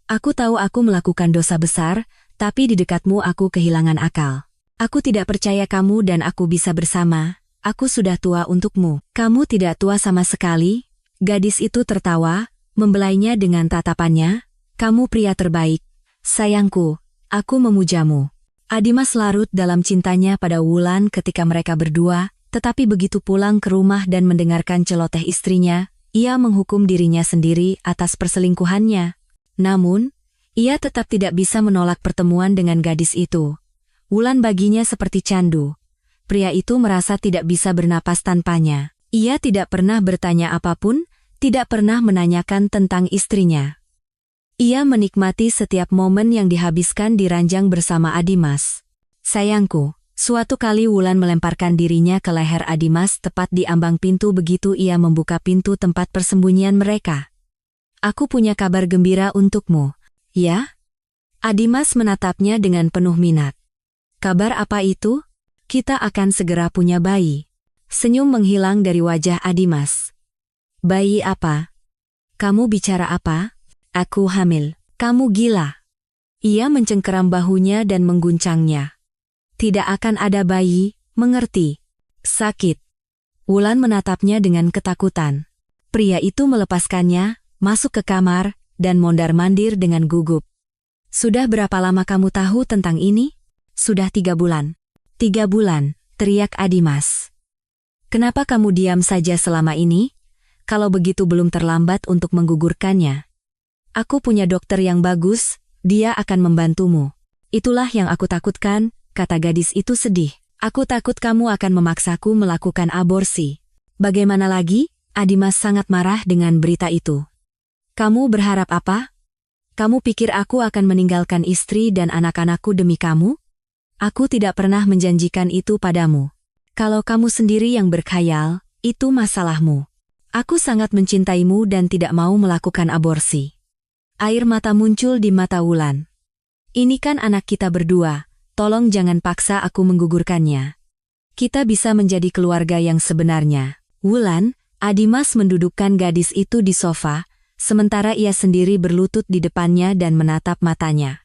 Speaker 1: Aku tahu aku melakukan dosa besar, tapi di dekatmu aku kehilangan akal. Aku tidak percaya kamu dan aku bisa bersama. Aku sudah tua untukmu. Kamu tidak tua sama sekali. Gadis itu tertawa, membelainya dengan tatapannya. Kamu pria terbaik. Sayangku, aku memujamu. Adimas larut dalam cintanya pada Wulan ketika mereka berdua, tetapi begitu pulang ke rumah dan mendengarkan celoteh istrinya, ia menghukum dirinya sendiri atas perselingkuhannya. Namun, ia tetap tidak bisa menolak pertemuan dengan gadis itu. Wulan baginya seperti candu. Pria itu merasa tidak bisa bernapas tanpanya. Ia tidak pernah bertanya apapun, tidak pernah menanyakan tentang istrinya. Ia menikmati setiap momen yang dihabiskan di ranjang bersama Adimas. Sayangku, suatu kali Wulan melemparkan dirinya ke leher Adimas tepat di ambang pintu begitu ia membuka pintu tempat persembunyian mereka. Aku punya kabar gembira untukmu. Ya? Adimas menatapnya dengan penuh minat. Kabar apa itu? Kita akan segera punya bayi. Senyum menghilang dari wajah Adimas. Bayi apa? Kamu bicara apa? Aku hamil. Kamu gila. Ia mencengkeram bahunya dan mengguncangnya. Tidak akan ada bayi, mengerti? Sakit. Wulan menatapnya dengan ketakutan. Pria itu melepaskannya, masuk ke kamar, dan mondar-mandir dengan gugup. Sudah berapa lama kamu tahu tentang ini? Sudah 3 bulan. 3 bulan, teriak Adimas. Kenapa kamu diam saja selama ini? Kalau begitu belum terlambat untuk menggugurkannya. Aku punya dokter yang bagus, dia akan membantumu. Itulah yang aku takutkan, kata gadis itu sedih. Aku takut kamu akan memaksaku melakukan aborsi. Bagaimana lagi? Adimas sangat marah dengan berita itu. Kamu berharap apa? Kamu pikir aku akan meninggalkan istri dan anak-anakku demi kamu? Aku tidak pernah menjanjikan itu padamu. Kalau kamu sendiri yang berkhayal, itu masalahmu. Aku sangat mencintaimu dan tidak mau melakukan aborsi. Air mata muncul di mata Wulan. Ini kan anak kita berdua, tolong jangan paksa aku menggugurkannya. Kita bisa menjadi keluarga yang sebenarnya. Wulan, Adimas mendudukkan gadis itu di sofa, sementara ia sendiri berlutut di depannya dan menatap matanya.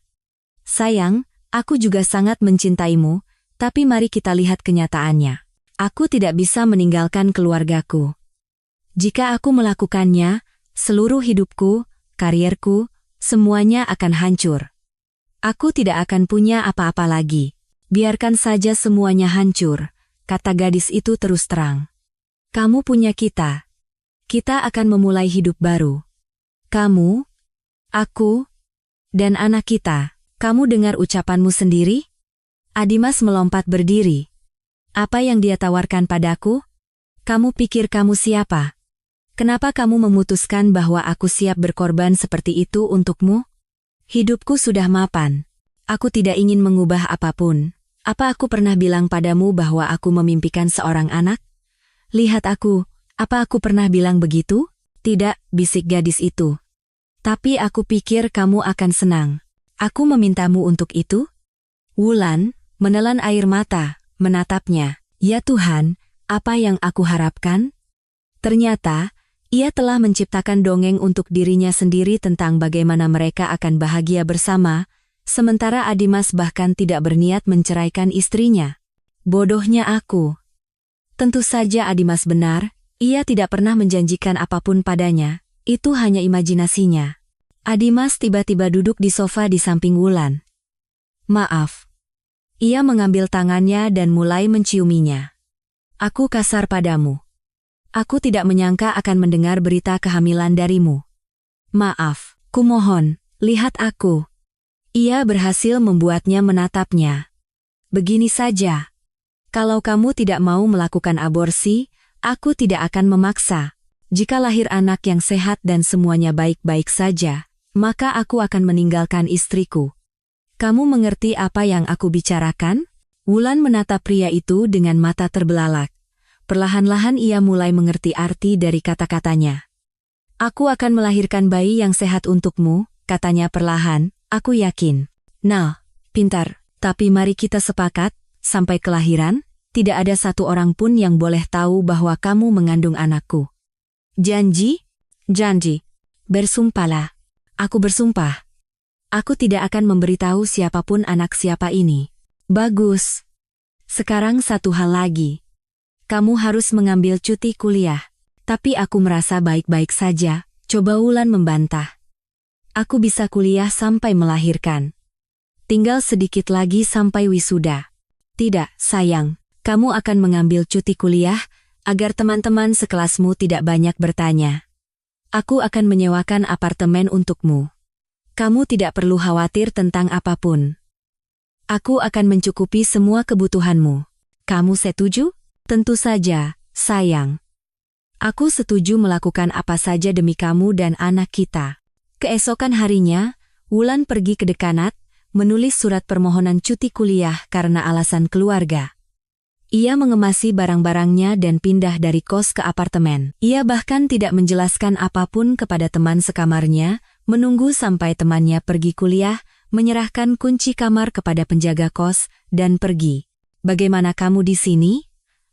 Speaker 1: Sayang, aku juga sangat mencintaimu, tapi mari kita lihat kenyataannya. Aku tidak bisa meninggalkan keluargaku. Jika aku melakukannya, seluruh hidupku, karierku, semuanya akan hancur. Aku tidak akan punya apa-apa lagi. Biarkan saja semuanya hancur, kata gadis itu terus terang. Kamu punya kita. Kita akan memulai hidup baru. Kamu, aku, dan anak kita. Kamu dengar ucapanmu sendiri? Adimas melompat berdiri. Apa yang dia tawarkan padaku? Kamu pikir kamu siapa? Kenapa kamu memutuskan bahwa aku siap berkorban seperti itu untukmu? Hidupku sudah mapan. Aku tidak ingin mengubah apapun. Apa aku pernah bilang padamu bahwa aku memimpikan seorang anak? Lihat aku, apa aku pernah bilang begitu? Tidak, bisik gadis itu. Tapi aku pikir kamu akan senang. Aku memintamu untuk itu? Wulan, menelan air mata, menatapnya. Ya Tuhan, apa yang aku harapkan? Ternyata, ia telah menciptakan dongeng untuk dirinya sendiri tentang bagaimana mereka akan bahagia bersama, sementara Adimas bahkan tidak berniat menceraikan istrinya. Bodohnya aku. Tentu saja Adimas benar, ia tidak pernah menjanjikan apapun padanya, itu hanya imajinasinya. Adimas tiba-tiba duduk di sofa di samping Wulan. Maaf. Ia mengambil tangannya dan mulai menciuminya. Aku kasar padamu. Aku tidak menyangka akan mendengar berita kehamilan darimu. Maaf, kumohon, lihat aku. Ia berhasil membuatnya menatapnya. Begini saja. Kalau kamu tidak mau melakukan aborsi, aku tidak akan memaksa. Jika lahir anak yang sehat dan semuanya baik-baik saja, maka aku akan meninggalkan istriku. Kamu mengerti apa yang aku bicarakan? Wulan menatap pria itu dengan mata terbelalak. Perlahan-lahan ia mulai mengerti arti dari kata-katanya. Aku akan melahirkan bayi yang sehat untukmu, katanya perlahan, aku yakin. Nah, pintar, tapi mari kita sepakat, sampai kelahiran, tidak ada satu orang pun yang boleh tahu bahwa kamu mengandung anakku. Janji? Janji. Bersumpahlah. Aku bersumpah. Aku tidak akan memberitahu siapapun anak siapa ini. Bagus. Sekarang satu hal lagi. Kamu harus mengambil cuti kuliah. Tapi aku merasa baik-baik saja, coba Wulan membantah. Aku bisa kuliah sampai melahirkan. Tinggal sedikit lagi sampai wisuda. Tidak, sayang, kamu akan mengambil cuti kuliah, agar teman-teman sekelasmu tidak banyak bertanya. Aku akan menyewakan apartemen untukmu. Kamu tidak perlu khawatir tentang apapun. Aku akan mencukupi semua kebutuhanmu. Kamu setuju? Tentu saja, sayang. Aku setuju melakukan apa saja demi kamu dan anak kita. Keesokan harinya, Wulan pergi ke dekanat, menulis surat permohonan cuti kuliah karena alasan keluarga. Ia mengemasi barang-barangnya dan pindah dari kos ke apartemen. Ia bahkan tidak menjelaskan apapun kepada teman sekamarnya, menunggu sampai temannya pergi kuliah, menyerahkan kunci kamar kepada penjaga kos, dan pergi. Bagaimana kamu di sini?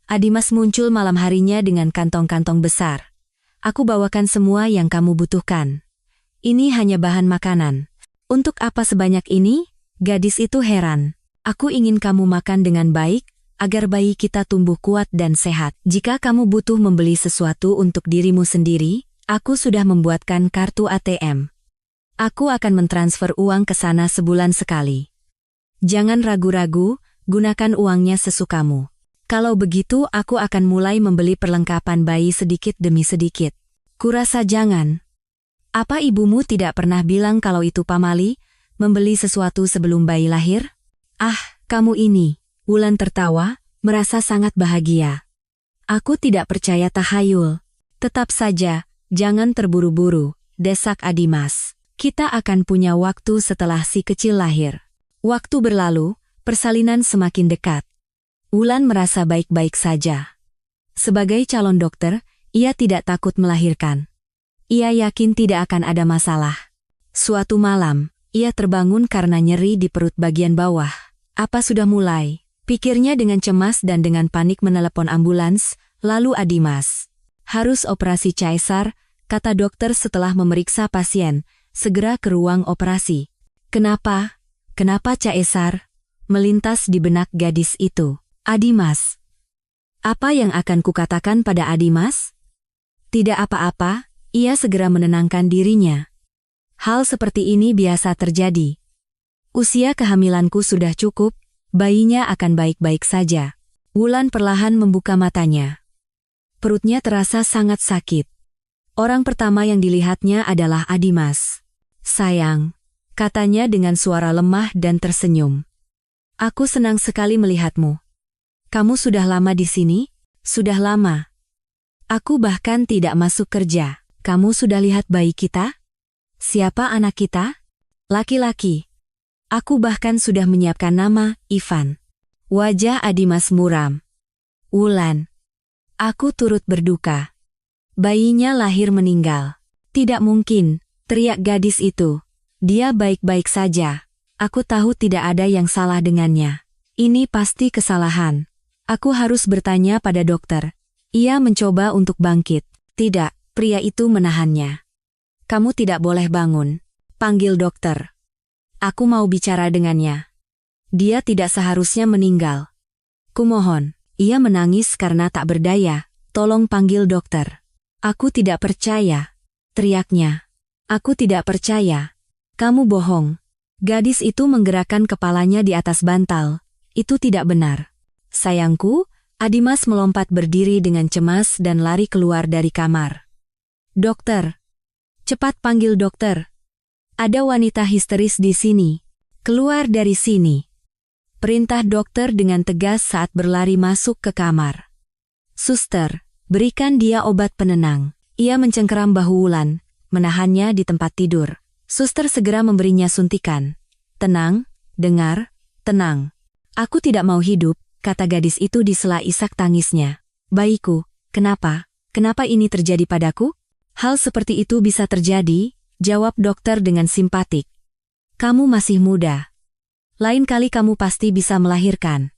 Speaker 1: Adimas muncul malam harinya dengan kantong-kantong besar. Aku bawakan semua yang kamu butuhkan. Ini hanya bahan makanan. Untuk apa sebanyak ini? Gadis itu heran. Aku ingin kamu makan dengan baik, agar bayi kita tumbuh kuat dan sehat. Jika kamu butuh membeli sesuatu untuk dirimu sendiri, aku sudah membuatkan kartu ATM. Aku akan mentransfer uang ke sana sebulan sekali. Jangan ragu-ragu, gunakan uangnya sesukamu. Kalau begitu aku akan mulai membeli perlengkapan bayi sedikit demi sedikit. Kurasa jangan. Apa ibumu tidak pernah bilang kalau itu pamali, membeli sesuatu sebelum bayi lahir? Ah, kamu ini. Wulan tertawa, merasa sangat bahagia. Aku tidak percaya tahayul. Tetap saja, jangan terburu-buru, desak Adimas. Kita akan punya waktu setelah si kecil lahir. Waktu berlalu, persalinan semakin dekat. Wulan merasa baik-baik saja. Sebagai calon dokter, ia tidak takut melahirkan. Ia yakin tidak akan ada masalah. Suatu malam, ia terbangun karena nyeri di perut bagian bawah. Apa sudah mulai? Pikirnya dengan cemas dan dengan panik menelepon ambulans, lalu Adimas. Harus operasi caesar, kata dokter setelah memeriksa pasien, segera ke ruang operasi. Kenapa? Kenapa caesar? Melintas di benak gadis itu. Adimas. Apa yang akan kukatakan pada Adimas? Tidak apa-apa, ia segera menenangkan dirinya. Hal seperti ini biasa terjadi. Usia kehamilanku sudah cukup, bayinya akan baik-baik saja. Wulan perlahan membuka matanya. Perutnya terasa sangat sakit. Orang pertama yang dilihatnya adalah Adimas. Sayang, katanya dengan suara lemah dan tersenyum. Aku senang sekali melihatmu. Kamu sudah lama di sini? Sudah lama. Aku bahkan tidak masuk kerja. Kamu sudah lihat bayi kita? Siapa anak kita? Laki-laki. Aku bahkan sudah menyiapkan nama, Ivan. Wajah Adimas muram. Wulan. Aku turut berduka. Bayinya lahir meninggal. Tidak mungkin, teriak gadis itu. Dia baik-baik saja. Aku tahu tidak ada yang salah dengannya. Ini pasti kesalahan. Aku harus bertanya pada dokter. Ia mencoba untuk bangkit. Tidak, pria itu menahannya. Kamu tidak boleh bangun. Panggil dokter. Aku mau bicara dengannya. Dia tidak seharusnya meninggal. Kumohon. Ia menangis karena tak berdaya. Tolong panggil dokter. Aku tidak percaya. Teriaknya. Aku tidak percaya. Kamu bohong. Gadis itu menggerakkan kepalanya di atas bantal. Itu tidak benar. Sayangku, Adimas melompat berdiri dengan cemas dan lari keluar dari kamar. Dokter. Cepat panggil dokter. Ada wanita histeris di sini. Keluar dari sini. Perintah dokter dengan tegas saat berlari masuk ke kamar. Suster, berikan dia obat penenang. Ia mencengkeram bahu Wulan, menahannya di tempat tidur. Suster segera memberinya suntikan. Tenang, dengar, tenang. Aku tidak mau hidup, kata gadis itu di sela isak tangisnya. Bayiku, kenapa? Kenapa ini terjadi padaku? Hal seperti itu bisa terjadi, jawab dokter dengan simpatik. Kamu masih muda. Lain kali kamu pasti bisa melahirkan.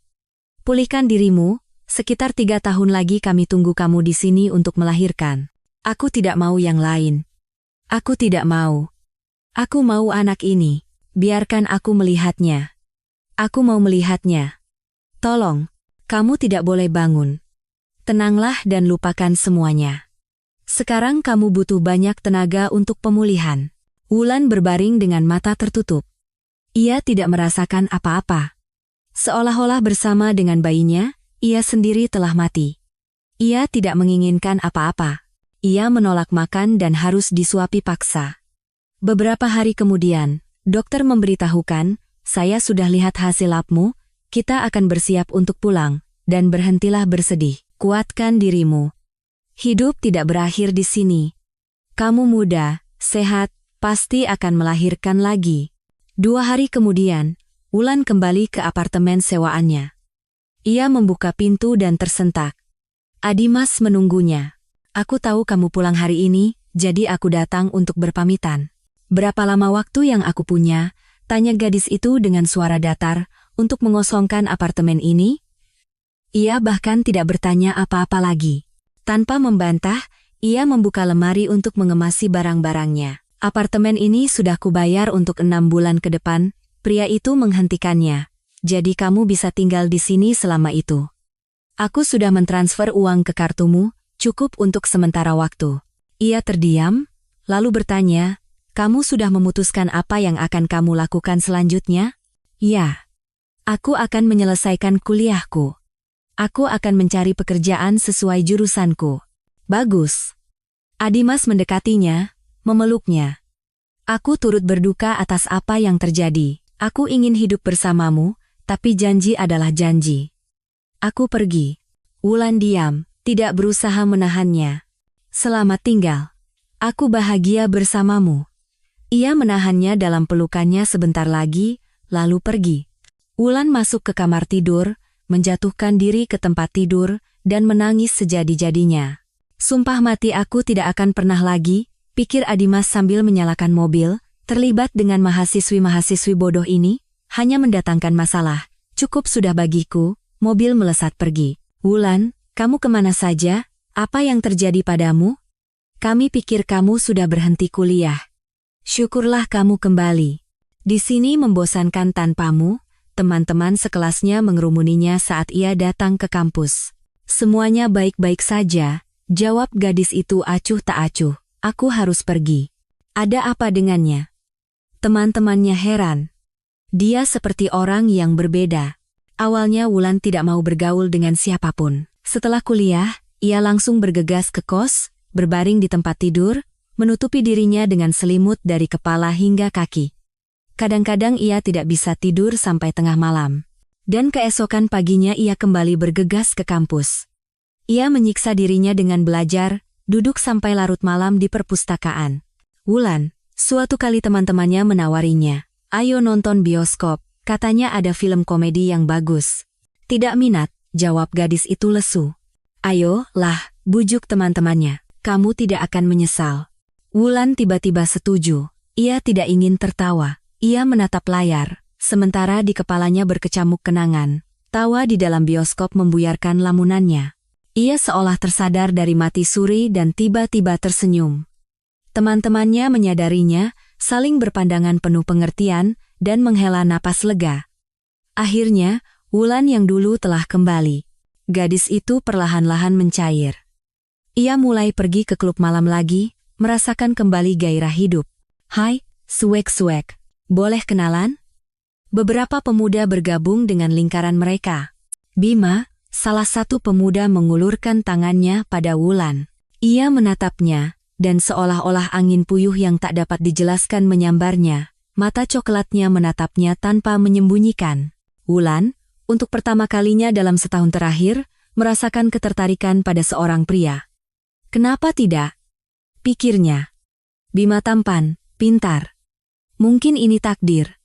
Speaker 1: Pulihkan dirimu, sekitar 3 tahun lagi kami tunggu kamu di sini untuk melahirkan. Aku tidak mau yang lain. Aku tidak mau. Aku mau anak ini. Biarkan aku melihatnya. Aku mau melihatnya. Tolong, kamu tidak boleh bangun. Tenanglah dan lupakan semuanya. Sekarang kamu butuh banyak tenaga untuk pemulihan. Wulan berbaring dengan mata tertutup. Ia tidak merasakan apa-apa. Seolah-olah bersama dengan bayinya, ia sendiri telah mati. Ia tidak menginginkan apa-apa. Ia menolak makan dan harus disuapi paksa. Beberapa hari kemudian, dokter memberitahukan, saya sudah lihat hasil labmu, kita akan bersiap untuk pulang, dan berhentilah bersedih. Kuatkan dirimu. Hidup tidak berakhir di sini. Kamu muda, sehat, pasti akan melahirkan lagi. 2 hari kemudian, Wulan kembali ke apartemen sewaannya. Ia membuka pintu dan tersentak. Adimas menunggunya. Aku tahu kamu pulang hari ini, jadi aku datang untuk berpamitan. Berapa lama waktu yang aku punya? Tanya gadis itu dengan suara datar, untuk mengosongkan apartemen ini? Ia bahkan tidak bertanya apa-apa lagi. Tanpa membantah, ia membuka lemari untuk mengemasi barang-barangnya. Apartemen ini sudah kubayar untuk 6 bulan ke depan, pria itu menghentikannya. Jadi kamu bisa tinggal di sini selama itu. Aku sudah mentransfer uang ke kartumu, cukup untuk sementara waktu. Ia terdiam, lalu bertanya, kamu sudah memutuskan apa yang akan kamu lakukan selanjutnya? Ya. Aku akan menyelesaikan kuliahku. Aku akan mencari pekerjaan sesuai jurusanku. Bagus. Adimas mendekatinya, memeluknya. Aku turut berduka atas apa yang terjadi. Aku ingin hidup bersamamu, tapi janji adalah janji. Aku pergi. Wulan diam, tidak berusaha menahannya. Selamat tinggal. Aku bahagia bersamamu. Ia menahannya dalam pelukannya sebentar lagi, lalu pergi. Wulan masuk ke kamar tidur, menjatuhkan diri ke tempat tidur, dan menangis sejadi-jadinya. Sumpah mati aku tidak akan pernah lagi, pikir Adimas sambil menyalakan mobil, terlibat dengan mahasiswi-mahasiswi bodoh ini, hanya mendatangkan masalah. Cukup sudah bagiku, mobil melesat pergi. Wulan, kamu kemana saja? Apa yang terjadi padamu? Kami pikir kamu sudah berhenti kuliah. Syukurlah kamu kembali. Di sini membosankan tanpamu, teman-teman sekelasnya mengerumuninya saat ia datang ke kampus. Semuanya baik-baik saja, jawab gadis itu acuh tak acuh. Aku harus pergi. Ada apa dengannya? Teman-temannya heran. Dia seperti orang yang berbeda. Awalnya Wulan tidak mau bergaul dengan siapapun. Setelah kuliah, ia langsung bergegas ke kos, berbaring di tempat tidur, menutupi dirinya dengan selimut dari kepala hingga kaki. Kadang-kadang ia tidak bisa tidur sampai tengah malam. Dan keesokan paginya ia kembali bergegas ke kampus. Ia menyiksa dirinya dengan belajar, duduk sampai larut malam di perpustakaan. Wulan, suatu kali teman-temannya menawarinya. Ayo nonton bioskop, katanya ada film komedi yang bagus. Tidak minat, jawab gadis itu lesu. Ayo, lah, bujuk teman-temannya. Kamu tidak akan menyesal. Wulan tiba-tiba setuju. Ia tidak ingin tertawa. Ia menatap layar, sementara di kepalanya berkecamuk kenangan. Tawa di dalam bioskop membuyarkan lamunannya. Ia seolah tersadar dari mati suri dan tiba-tiba tersenyum. Teman-temannya menyadarinya, saling berpandangan penuh pengertian, dan menghela napas lega. Akhirnya, Wulan yang dulu telah kembali. Gadis itu perlahan-lahan mencair. Ia mulai pergi ke klub malam lagi, merasakan kembali gairah hidup. "Hai, suek-suek. Boleh kenalan?" Beberapa pemuda bergabung dengan lingkaran mereka. Bima, salah satu pemuda, mengulurkan tangannya pada Wulan. Ia menatapnya, dan seolah-olah angin puyuh yang tak dapat dijelaskan menyambarnya. Mata coklatnya menatapnya tanpa menyembunyikan. Wulan, untuk pertama kalinya dalam setahun terakhir, merasakan ketertarikan pada seorang pria. Kenapa tidak? Pikirnya. Bima tampan, pintar. Mungkin ini takdir.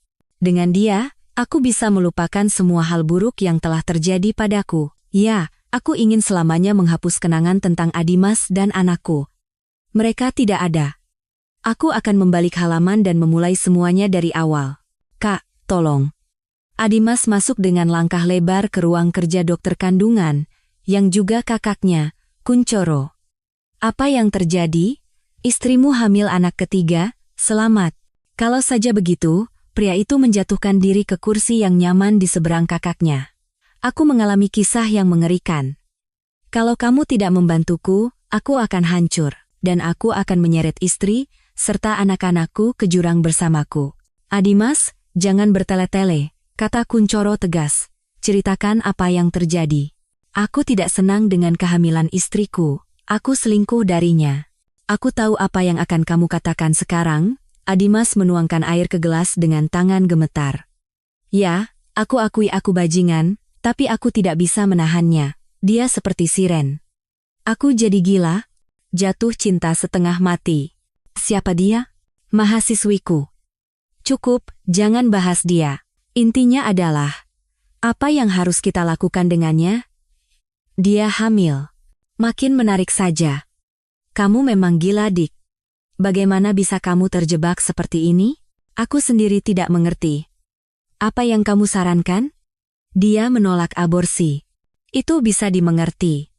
Speaker 1: Dengan dia, aku bisa melupakan semua hal buruk yang telah terjadi padaku. Ya, aku ingin selamanya menghapus kenangan tentang Adimas dan anakku. Mereka tidak ada. Aku akan membalik halaman dan memulai semuanya dari awal. Kak, tolong. Adimas masuk dengan langkah lebar ke ruang kerja dokter kandungan, yang juga kakaknya, Kuncoro. Apa yang terjadi? Istrimu hamil anak ketiga, selamat. Kalau saja begitu, pria itu menjatuhkan diri ke kursi yang nyaman di seberang kakaknya. Aku mengalami kisah yang mengerikan. Kalau kamu tidak membantuku, aku akan hancur, dan aku akan menyeret istri, serta anak-anakku ke jurang bersamaku. Adimas, jangan bertele-tele, kata Kuncoro tegas. Ceritakan apa yang terjadi. Aku tidak senang dengan kehamilan istriku. Aku selingkuh darinya. Aku tahu apa yang akan kamu katakan sekarang. Adimas menuangkan air ke gelas dengan tangan gemetar. Ya, aku akui aku bajingan, tapi aku tidak bisa menahannya. Dia seperti siren. Aku jadi gila, jatuh cinta setengah mati. Siapa dia? Mahasiswiku. Cukup, jangan bahas dia. Intinya adalah, apa yang harus kita lakukan dengannya? Dia hamil. Makin menarik saja. Kamu memang gila, Dik. Bagaimana bisa kamu terjebak seperti ini? Aku sendiri tidak mengerti. Apa yang kamu sarankan? Dia menolak aborsi. Itu bisa dimengerti.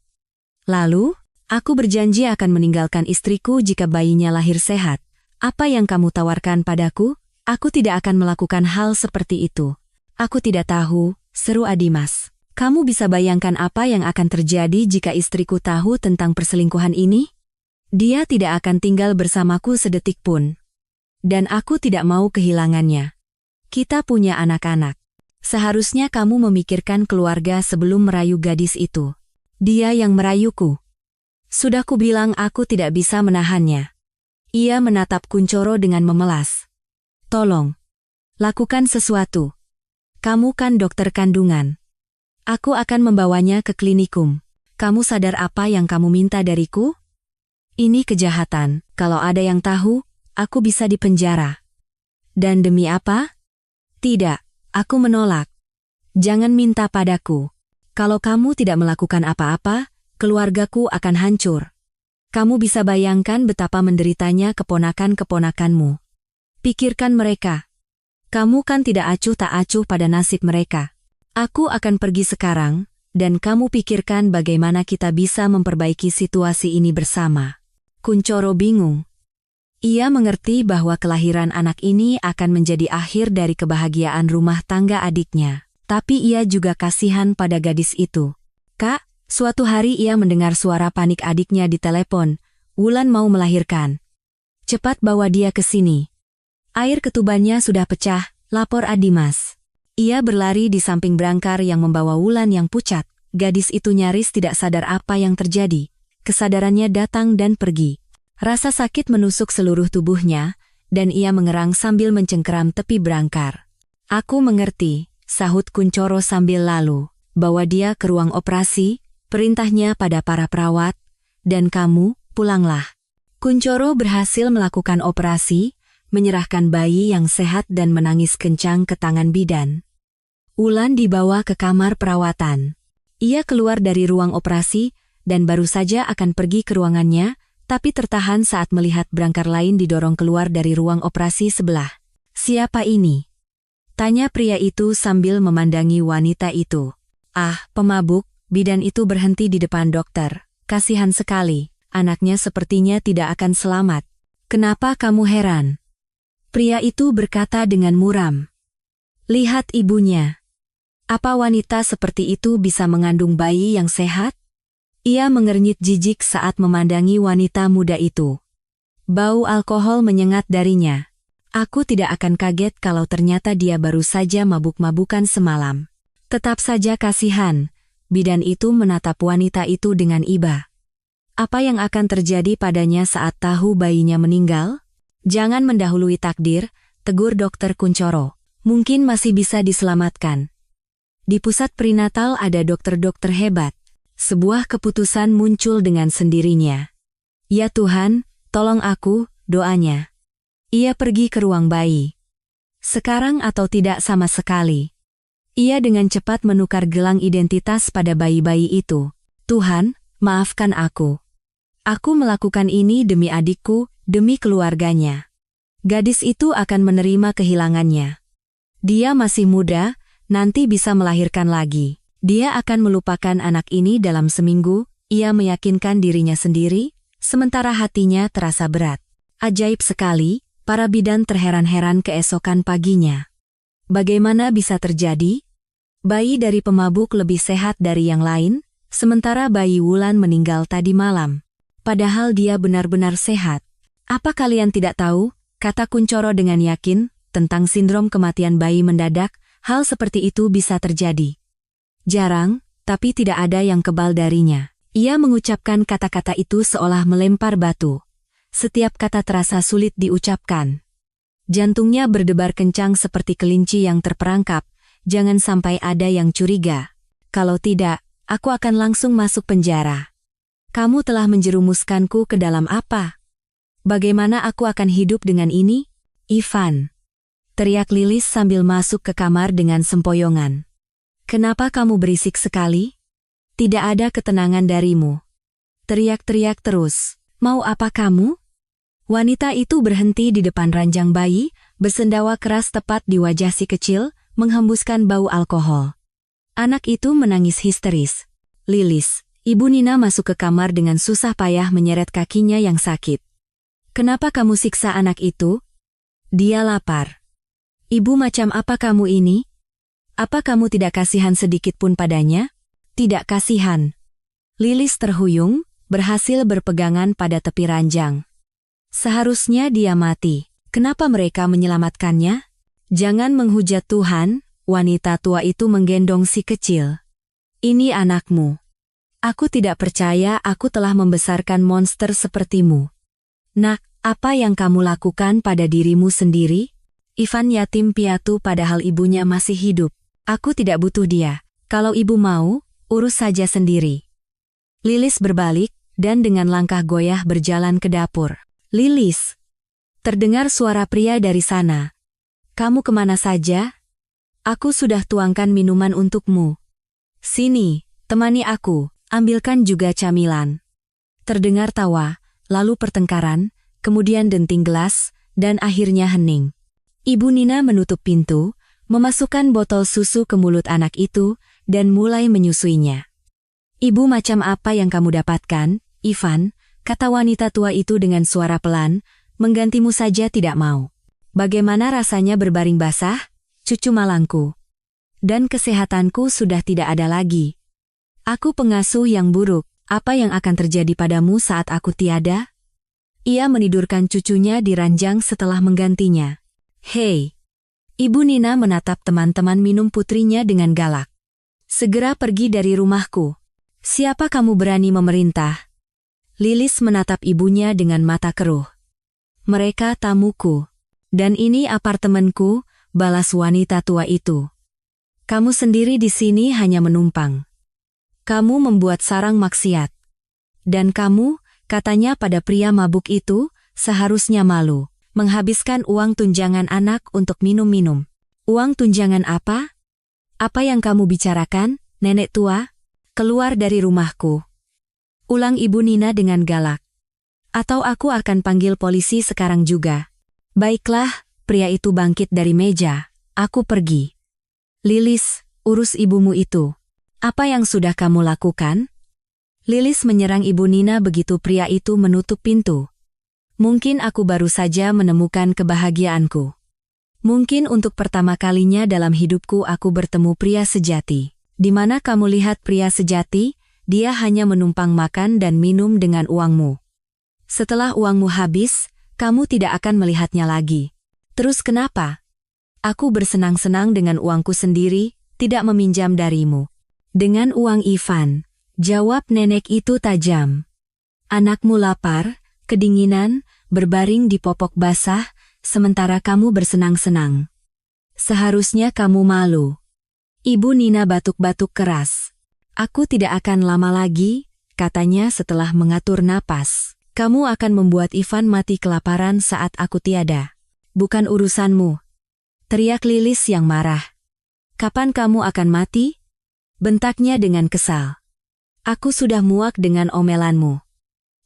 Speaker 1: Lalu, aku berjanji akan meninggalkan istriku jika bayinya lahir sehat. Apa yang kamu tawarkan padaku? Aku tidak akan melakukan hal seperti itu. Aku tidak tahu, seru Adimas. Kamu bisa bayangkan apa yang akan terjadi jika istriku tahu tentang perselingkuhan ini? Dia tidak akan tinggal bersamaku sedetik pun. Dan aku tidak mau kehilangannya. Kita punya anak-anak. Seharusnya kamu memikirkan keluarga sebelum merayu gadis itu. Dia yang merayuku. Sudah kubilang aku tidak bisa menahannya. Ia menatap Kuncoro dengan memelas. Tolong. Lakukan sesuatu. Kamu kan dokter kandungan. Aku akan membawanya ke klinikum. Kamu sadar apa yang kamu minta dariku? Ini kejahatan. Kalau ada yang tahu, aku bisa dipenjara. Dan demi apa? Tidak, aku menolak. Jangan minta padaku. Kalau kamu tidak melakukan apa-apa, keluargaku akan hancur. Kamu bisa bayangkan betapa menderitanya keponakan-keponakanmu. Pikirkan mereka. Kamu kan tidak acuh tak acuh pada nasib mereka. Aku akan pergi sekarang, dan kamu pikirkan bagaimana kita bisa memperbaiki situasi ini bersama. Kuncoro bingung. Ia mengerti bahwa kelahiran anak ini akan menjadi akhir dari kebahagiaan rumah tangga adiknya. Tapi ia juga kasihan pada gadis itu. Kak, suatu hari ia mendengar suara panik adiknya di telepon. Wulan mau melahirkan. Cepat bawa dia ke sini. Air ketubannya sudah pecah, lapor Adimas. Ia berlari di samping berangkar yang membawa Wulan yang pucat. Gadis itu nyaris tidak sadar apa yang terjadi. Kesadarannya datang dan pergi. Rasa sakit menusuk seluruh tubuhnya, dan ia mengerang sambil mencengkeram tepi berangkar. Aku mengerti, sahut Kuncoro sambil lalu. Bawa dia ke ruang operasi, perintahnya pada para perawat, dan kamu, pulanglah. Kuncoro berhasil melakukan operasi, menyerahkan bayi yang sehat dan menangis kencang ke tangan bidan. Wulan dibawa ke kamar perawatan. Ia keluar dari ruang operasi dan baru saja akan pergi ke ruangannya, tapi tertahan saat melihat berangkar lain didorong keluar dari ruang operasi sebelah. Siapa ini? Tanya pria itu sambil memandangi wanita itu. Ah, pemabuk, bidan itu berhenti di depan dokter. Kasihan sekali, anaknya sepertinya tidak akan selamat. Kenapa kamu heran? Pria itu berkata dengan muram. Lihat ibunya. Apa wanita seperti itu bisa mengandung bayi yang sehat? Ia mengernyit jijik saat memandangi wanita muda itu. Bau alkohol menyengat darinya. Aku tidak akan kaget kalau ternyata dia baru saja mabuk-mabukan semalam. Tetap saja kasihan, bidan itu menatap wanita itu dengan iba. Apa yang akan terjadi padanya saat tahu bayinya meninggal? Jangan mendahului takdir, tegur Dokter Kuncoro. Mungkin masih bisa diselamatkan. Di pusat prenatal ada dokter-dokter hebat. Sebuah keputusan muncul dengan sendirinya. Ya Tuhan, tolong aku, doanya. Ia pergi ke ruang bayi. Sekarang atau tidak sama sekali. Ia dengan cepat menukar gelang identitas pada bayi-bayi itu. Tuhan, maafkan aku. Aku melakukan ini demi adikku, demi keluarganya. Gadis itu akan menerima kehilangannya. Dia masih muda, nanti bisa melahirkan lagi. Dia akan melupakan anak ini dalam seminggu, ia meyakinkan dirinya sendiri, sementara hatinya terasa berat. Ajaib sekali, para bidan terheran-heran keesokan paginya. Bagaimana bisa terjadi? Bayi dari pemabuk lebih sehat dari yang lain, sementara bayi Wulan meninggal tadi malam. Padahal dia benar-benar sehat. Apa kalian tidak tahu, kata Kuncoro dengan yakin, tentang sindrom kematian bayi mendadak, hal seperti itu bisa terjadi. Jarang, tapi tidak ada yang kebal darinya. Ia mengucapkan kata-kata itu seolah melempar batu. Setiap kata terasa sulit diucapkan. Jantungnya berdebar kencang seperti kelinci yang terperangkap. Jangan sampai ada yang curiga. Kalau tidak, aku akan langsung masuk penjara. Kamu telah menjerumuskanku ke dalam apa? Bagaimana aku akan hidup dengan ini? Ivan. Teriak Lilis sambil masuk ke kamar dengan sempoyongan. Kenapa kamu berisik sekali? Tidak ada ketenangan darimu. Teriak-teriak terus. Mau apa kamu? Wanita itu berhenti di depan ranjang bayi, bersendawa keras tepat di wajah si kecil, menghembuskan bau alkohol. Anak itu menangis histeris. Lilis, Ibu Nina masuk ke kamar dengan susah payah menyeret kakinya yang sakit. Kenapa kamu siksa anak itu? Dia lapar. Ibu macam apa kamu ini? Apa kamu tidak kasihan sedikit pun padanya? Tidak kasihan. Lilis terhuyung, berhasil berpegangan pada tepi ranjang. Seharusnya dia mati. Kenapa mereka menyelamatkannya? Jangan menghujat Tuhan, wanita tua itu menggendong si kecil. Ini anakmu. Aku tidak percaya aku telah membesarkan monster sepertimu. Nak, apa yang kamu lakukan pada dirimu sendiri? Ivan yatim piatu padahal ibunya masih hidup. Aku tidak butuh dia. Kalau ibu mau, urus saja sendiri. Lilis berbalik, dan dengan langkah goyah berjalan ke dapur. Lilis. Terdengar suara pria dari sana. Kamu kemana saja? Aku sudah tuangkan minuman untukmu. Sini, temani aku, ambilkan juga camilan. Terdengar tawa, lalu pertengkaran, kemudian denting gelas, dan akhirnya hening. Ibu Nina menutup pintu, memasukkan botol susu ke mulut anak itu, dan mulai menyusuinya. Ibu macam apa yang kamu dapatkan, Ivan? Kata wanita tua itu dengan suara pelan, menggantimu saja tidak mau. Bagaimana rasanya berbaring basah, cucu malangku? Dan kesehatanku sudah tidak ada lagi. Aku pengasuh yang buruk, apa yang akan terjadi padamu saat aku tiada? Ia menidurkan cucunya di ranjang setelah menggantinya. Hei! Ibu Nina menatap teman-teman minum putrinya dengan galak. Segera pergi dari rumahku. Siapa kamu berani memerintah? Lilis menatap ibunya dengan mata keruh. Mereka tamuku. Dan ini apartemenku, balas wanita tua itu. Kamu sendiri di sini hanya menumpang. Kamu membuat sarang maksiat. Dan kamu, katanya pada pria mabuk itu, seharusnya malu. Menghabiskan uang tunjangan anak untuk minum-minum. Uang tunjangan apa? Apa yang kamu bicarakan, nenek tua? Keluar dari rumahku. Ulang Ibu Nina dengan galak. Atau aku akan panggil polisi sekarang juga. Baiklah, pria itu bangkit dari meja. Aku pergi. Lilis, urus ibumu itu. Apa yang sudah kamu lakukan? Lilis menyerang Ibu Nina begitu pria itu menutup pintu. Mungkin aku baru saja menemukan kebahagiaanku. Mungkin untuk pertama kalinya dalam hidupku aku bertemu pria sejati. Di mana kamu lihat pria sejati, dia hanya menumpang makan dan minum dengan uangmu. Setelah uangmu habis, kamu tidak akan melihatnya lagi. Terus kenapa? Aku bersenang-senang dengan uangku sendiri, tidak meminjam darimu. Dengan uang Ivan, jawab nenek itu tajam. Anakmu lapar, kedinginan, berbaring di popok basah, sementara kamu bersenang-senang. Seharusnya kamu malu. Ibu Nina batuk-batuk keras. Aku tidak akan lama lagi, katanya setelah mengatur napas. Kamu akan membuat Ivan mati kelaparan saat aku tiada. Bukan urusanmu. Teriak Lilis yang marah. Kapan kamu akan mati? Bentaknya dengan kesal. Aku sudah muak dengan omelanmu.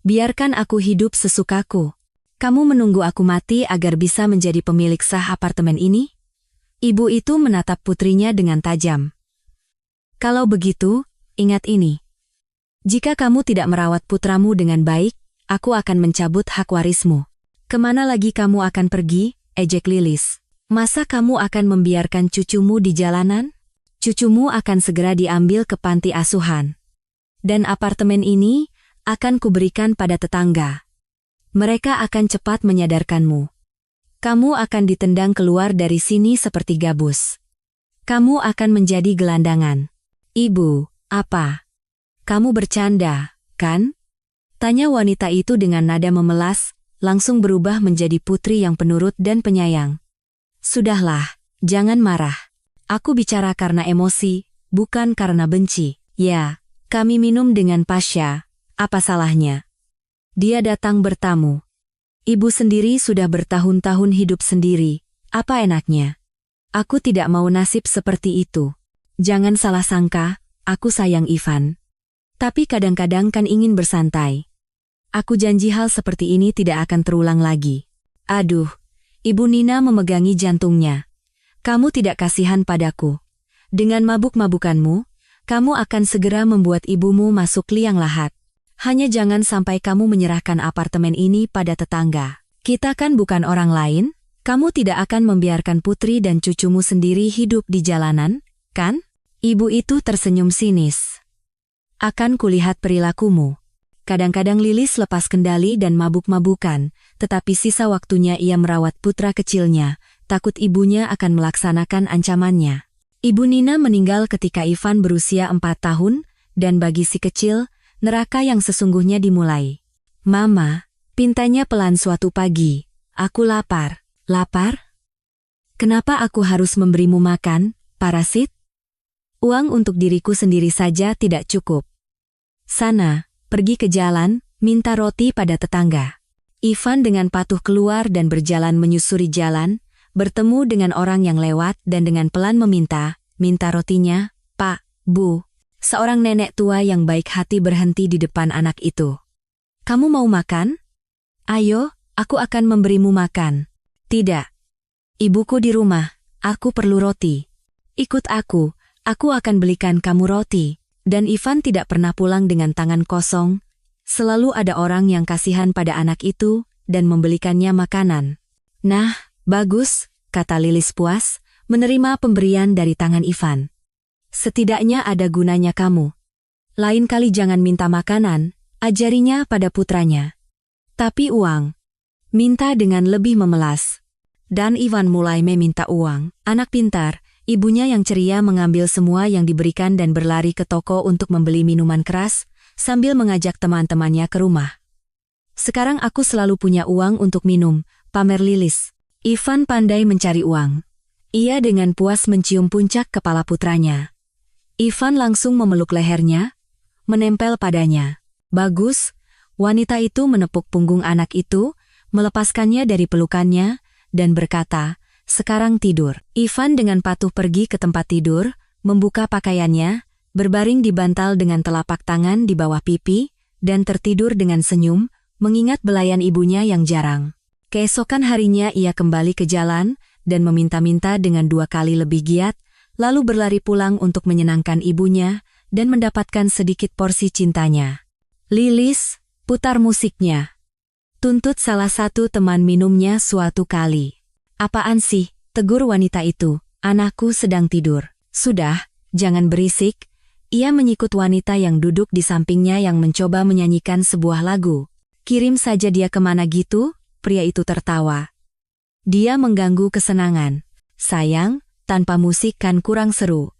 Speaker 1: Biarkan aku hidup sesukaku. Kamu menunggu aku mati agar bisa menjadi pemilik sah apartemen ini? Ibu itu menatap putrinya dengan tajam. Kalau begitu, ingat ini. Jika kamu tidak merawat putramu dengan baik, aku akan mencabut hak warismu. Kemana lagi kamu akan pergi, ejek Lilis? Masa kamu akan membiarkan cucumu di jalanan? Cucumu akan segera diambil ke panti asuhan. Dan apartemen ini akan kuberikan pada tetangga. Mereka akan cepat menyadarkanmu. Kamu akan ditendang keluar dari sini seperti gabus. Kamu akan menjadi gelandangan. Ibu, apa? Kamu bercanda, kan? Tanya wanita itu dengan nada memelas, langsung berubah menjadi putri yang penurut dan penyayang. Sudahlah, jangan marah. Aku bicara karena emosi, bukan karena benci. Ya, kami minum dengan Pasha. Apa salahnya? Dia datang bertamu. Ibu sendiri sudah bertahun-tahun hidup sendiri. Apa enaknya? Aku tidak mau nasib seperti itu. Jangan salah sangka, aku sayang Ivan. Tapi kadang-kadang kan ingin bersantai. Aku janji hal seperti ini tidak akan terulang lagi. Aduh, Ibu Nina memegangi jantungnya. Kamu tidak kasihan padaku. Dengan mabuk-mabukanmu, kamu akan segera membuat ibumu masuk liang lahat. Hanya jangan sampai kamu menyerahkan apartemen ini pada tetangga. Kita kan bukan orang lain, kamu tidak akan membiarkan putri dan cucumu sendiri hidup di jalanan, kan? Ibu itu tersenyum sinis. Akan kulihat perilakumu. Kadang-kadang Lilis lepas kendali dan mabuk-mabukan, tetapi sisa waktunya ia merawat putra kecilnya, takut ibunya akan melaksanakan ancamannya. Ibu Nina meninggal ketika Ivan berusia 4 tahun, dan bagi si kecil, neraka yang sesungguhnya dimulai. Mama, pintanya pelan suatu pagi. Aku lapar. Lapar? Kenapa aku harus memberimu makan, parasit? Uang untuk diriku sendiri saja tidak cukup. Sana, pergi ke jalan, minta roti pada tetangga. Ivan dengan patuh keluar dan berjalan menyusuri jalan, bertemu dengan orang yang lewat dan dengan pelan minta rotinya. Pak, Bu. Seorang nenek tua yang baik hati berhenti di depan anak itu. Kamu mau makan? Ayo, aku akan memberimu makan. Tidak. Ibuku di rumah, aku perlu roti. Ikut aku akan belikan kamu roti. Dan Ivan tidak pernah pulang dengan tangan kosong. Selalu ada orang yang kasihan pada anak itu dan membelikannya makanan. Nah, bagus, kata Lilis puas, menerima pemberian dari tangan Ivan. Setidaknya ada gunanya kamu. Lain kali jangan minta makanan, ajarinya pada putranya. Tapi uang. Minta dengan lebih memelas. Dan Ivan mulai meminta uang. Anak pintar. Ibunya yang ceria mengambil semua yang diberikan dan berlari ke toko untuk membeli minuman keras, sambil mengajak teman-temannya ke rumah. Sekarang aku selalu punya uang untuk minum, pamer Lilis. Ivan pandai mencari uang. Ia dengan puas mencium puncak kepala putranya. Ivan langsung memeluk lehernya, menempel padanya. Bagus, wanita itu menepuk punggung anak itu, melepaskannya dari pelukannya, dan berkata, sekarang tidur. Ivan dengan patuh pergi ke tempat tidur, membuka pakaiannya, berbaring di bantal dengan telapak tangan di bawah pipi, dan tertidur dengan senyum, mengingat belayan ibunya yang jarang. Keesokan harinya ia kembali ke jalan, dan meminta-minta dengan 2 kali lebih giat, lalu berlari pulang untuk menyenangkan ibunya, dan mendapatkan sedikit porsi cintanya. Lilis, putar musiknya. Tuntut salah satu teman minumnya suatu kali. Apaan sih, tegur wanita itu, anakku sedang tidur. Sudah, jangan berisik. Ia menyikut wanita yang duduk di sampingnya yang mencoba menyanyikan sebuah lagu. Kirim saja dia kemana gitu, pria itu tertawa. Dia mengganggu kesenangan. Sayang, tanpa musik kan kurang seru.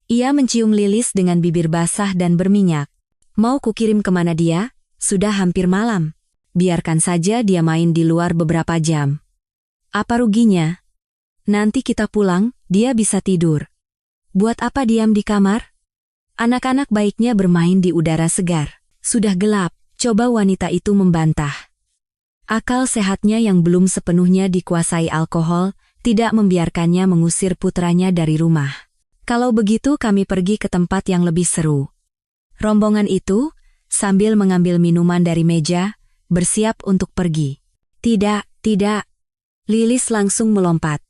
Speaker 1: Ia mencium Lilis dengan bibir basah dan berminyak. Mau kukirim kemana dia? Sudah hampir malam. Biarkan saja dia main di luar beberapa jam. Apa ruginya? Nanti kita pulang, dia bisa tidur. Buat apa diam di kamar? Anak-anak baiknya bermain di udara segar. Sudah gelap, coba wanita itu membantah. Akal sehatnya yang belum sepenuhnya dikuasai alkohol, tidak membiarkannya mengusir putranya dari rumah. Kalau begitu kami pergi ke tempat yang lebih seru. Rombongan itu, sambil mengambil minuman dari meja, bersiap untuk pergi. Tidak, tidak. Lilis langsung melompat.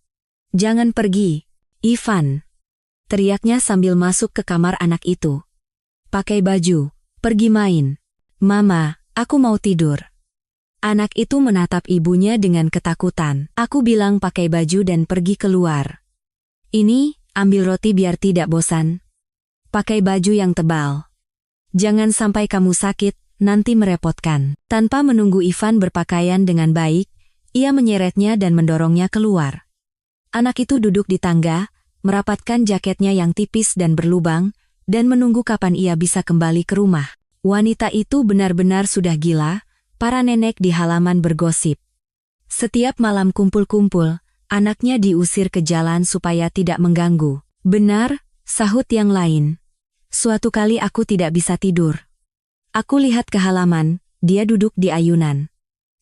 Speaker 1: Jangan pergi, Ivan. Teriaknya sambil masuk ke kamar anak itu. Pakai baju, pergi main. Mama, aku mau tidur. Anak itu menatap ibunya dengan ketakutan. Aku bilang pakai baju dan pergi keluar. Ini, ambil roti biar tidak bosan. Pakai baju yang tebal. Jangan sampai kamu sakit, nanti merepotkan. Tanpa menunggu Ivan berpakaian dengan baik, ia menyeretnya dan mendorongnya keluar. Anak itu duduk di tangga, merapatkan jaketnya yang tipis dan berlubang, dan menunggu kapan ia bisa kembali ke rumah. Wanita itu benar-benar sudah gila, para nenek di halaman bergosip. Setiap malam kumpul-kumpul, anaknya diusir ke jalan supaya tidak mengganggu. Benar, sahut yang lain. Suatu kali aku tidak bisa tidur. Aku lihat ke halaman, dia duduk di ayunan.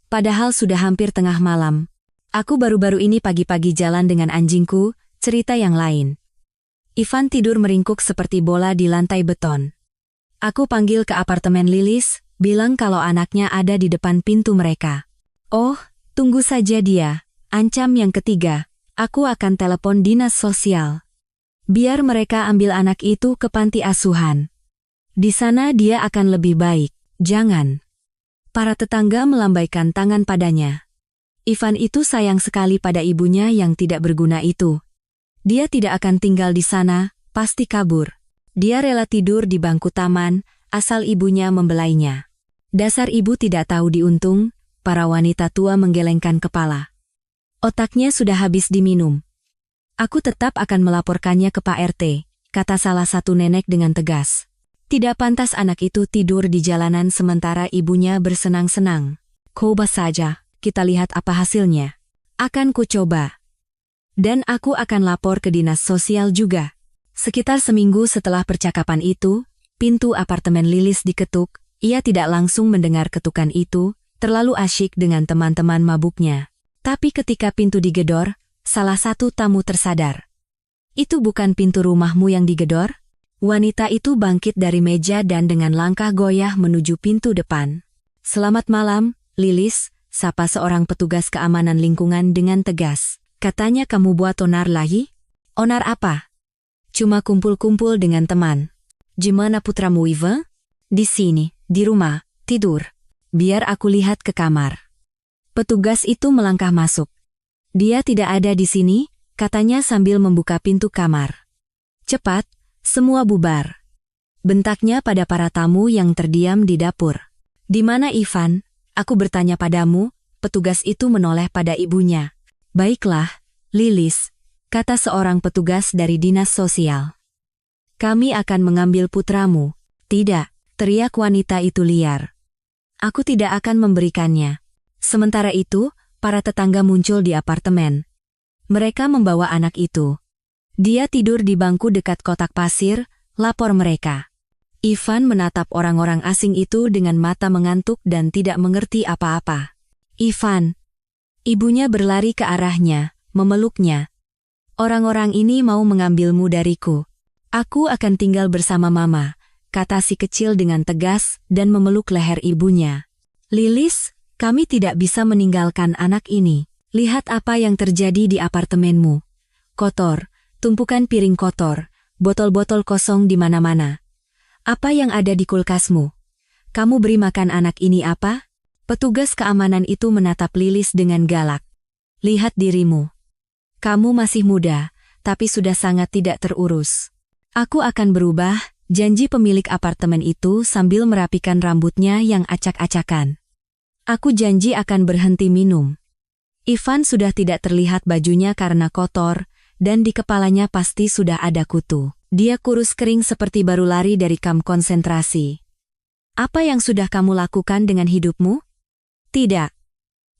Speaker 1: Padahal sudah hampir tengah malam. Aku baru-baru ini pagi-pagi jalan dengan anjingku, cerita yang lain. Ivan tidur meringkuk seperti bola di lantai beton. Aku panggil ke apartemen Lilis, bilang kalau anaknya ada di depan pintu mereka. Oh, tunggu saja dia, ancam yang ketiga, aku akan telepon dinas sosial. Biar mereka ambil anak itu ke panti asuhan. Di sana dia akan lebih baik, jangan. Para tetangga melambaikan tangan padanya. Ivan itu sayang sekali pada ibunya yang tidak berguna itu. Dia tidak akan tinggal di sana, pasti kabur. Dia rela tidur di bangku taman, asal ibunya membelainya. Dasar ibu tidak tahu diuntung, para wanita tua menggelengkan kepala. Otaknya sudah habis diminum. Aku tetap akan melaporkannya ke Pak RT, kata salah satu nenek dengan tegas. Tidak pantas anak itu tidur di jalanan sementara ibunya bersenang-senang. Coba saja, kita lihat apa hasilnya. Akan ku coba. Dan aku akan lapor ke dinas sosial juga. Sekitar seminggu setelah percakapan itu, pintu apartemen Lilis diketuk. Ia tidak langsung mendengar ketukan itu, terlalu asyik dengan teman-teman mabuknya. Tapi ketika pintu digedor, salah satu tamu tersadar. Itu bukan pintu rumahmu yang digedor? Wanita itu bangkit dari meja dan dengan langkah goyah menuju pintu depan. Selamat malam, Lilis, sapa seorang petugas keamanan lingkungan dengan tegas. Katanya kamu buat onar lagi? Onar apa? Cuma kumpul-kumpul dengan teman. Gimana putramu Ivan? Di sini, di rumah, tidur. Biar aku lihat ke kamar. Petugas itu melangkah masuk. Dia tidak ada di sini, katanya sambil membuka pintu kamar. Cepat, semua bubar. Bentaknya pada para tamu yang terdiam di dapur. Di mana Ivan? Aku bertanya padamu, petugas itu menoleh pada ibunya. Baiklah, Lilis, kata seorang petugas dari dinas sosial. Kami akan mengambil putramu. Tidak, teriak wanita itu liar. Aku tidak akan memberikannya. Sementara itu, para tetangga muncul di apartemen. Mereka membawa anak itu. Dia tidur di bangku dekat kotak pasir, lapor mereka. Ivan menatap orang-orang asing itu dengan mata mengantuk dan tidak mengerti apa-apa. Ivan. Ibunya berlari ke arahnya, memeluknya. Orang-orang ini mau mengambilmu dariku. Aku akan tinggal bersama mama, kata si kecil dengan tegas dan memeluk leher ibunya. Lilis, kami tidak bisa meninggalkan anak ini. Lihat apa yang terjadi di apartemenmu. Kotor. Tumpukan piring kotor, botol-botol kosong di mana-mana. Apa yang ada di kulkasmu? Kamu beri makan anak ini apa? Petugas keamanan itu menatap Lilis dengan galak. Lihat dirimu. Kamu masih muda, tapi sudah sangat tidak terurus. Aku akan berubah, janji pemilik apartemen itu sambil merapikan rambutnya yang acak-acakan. Aku janji akan berhenti minum. Ivan sudah tidak terlihat bajunya karena kotor, dan di kepalanya pasti sudah ada kutu. Dia kurus kering seperti baru lari dari kamp konsentrasi. Apa yang sudah kamu lakukan dengan hidupmu? Tidak.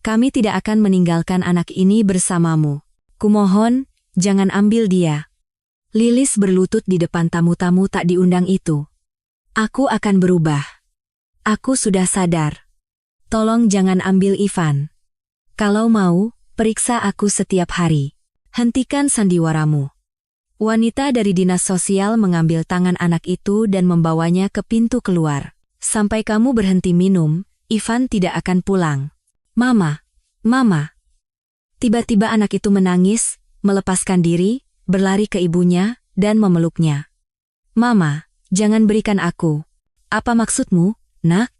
Speaker 1: Kami tidak akan meninggalkan anak ini bersamamu. Kumohon, jangan ambil dia. Lilis berlutut di depan tamu-tamu tak diundang itu. Aku akan berubah. Aku sudah sadar. Tolong jangan ambil Ivan. Kalau mau, periksa aku setiap hari. Hentikan sandiwaramu. Wanita dari dinas sosial mengambil tangan anak itu dan membawanya ke pintu keluar. Sampai kamu berhenti minum, Ivan tidak akan pulang. Mama, Mama. Tiba-tiba anak itu menangis, melepaskan diri, berlari ke ibunya, dan memeluknya. Mama, jangan berikan aku. Apa maksudmu, nak?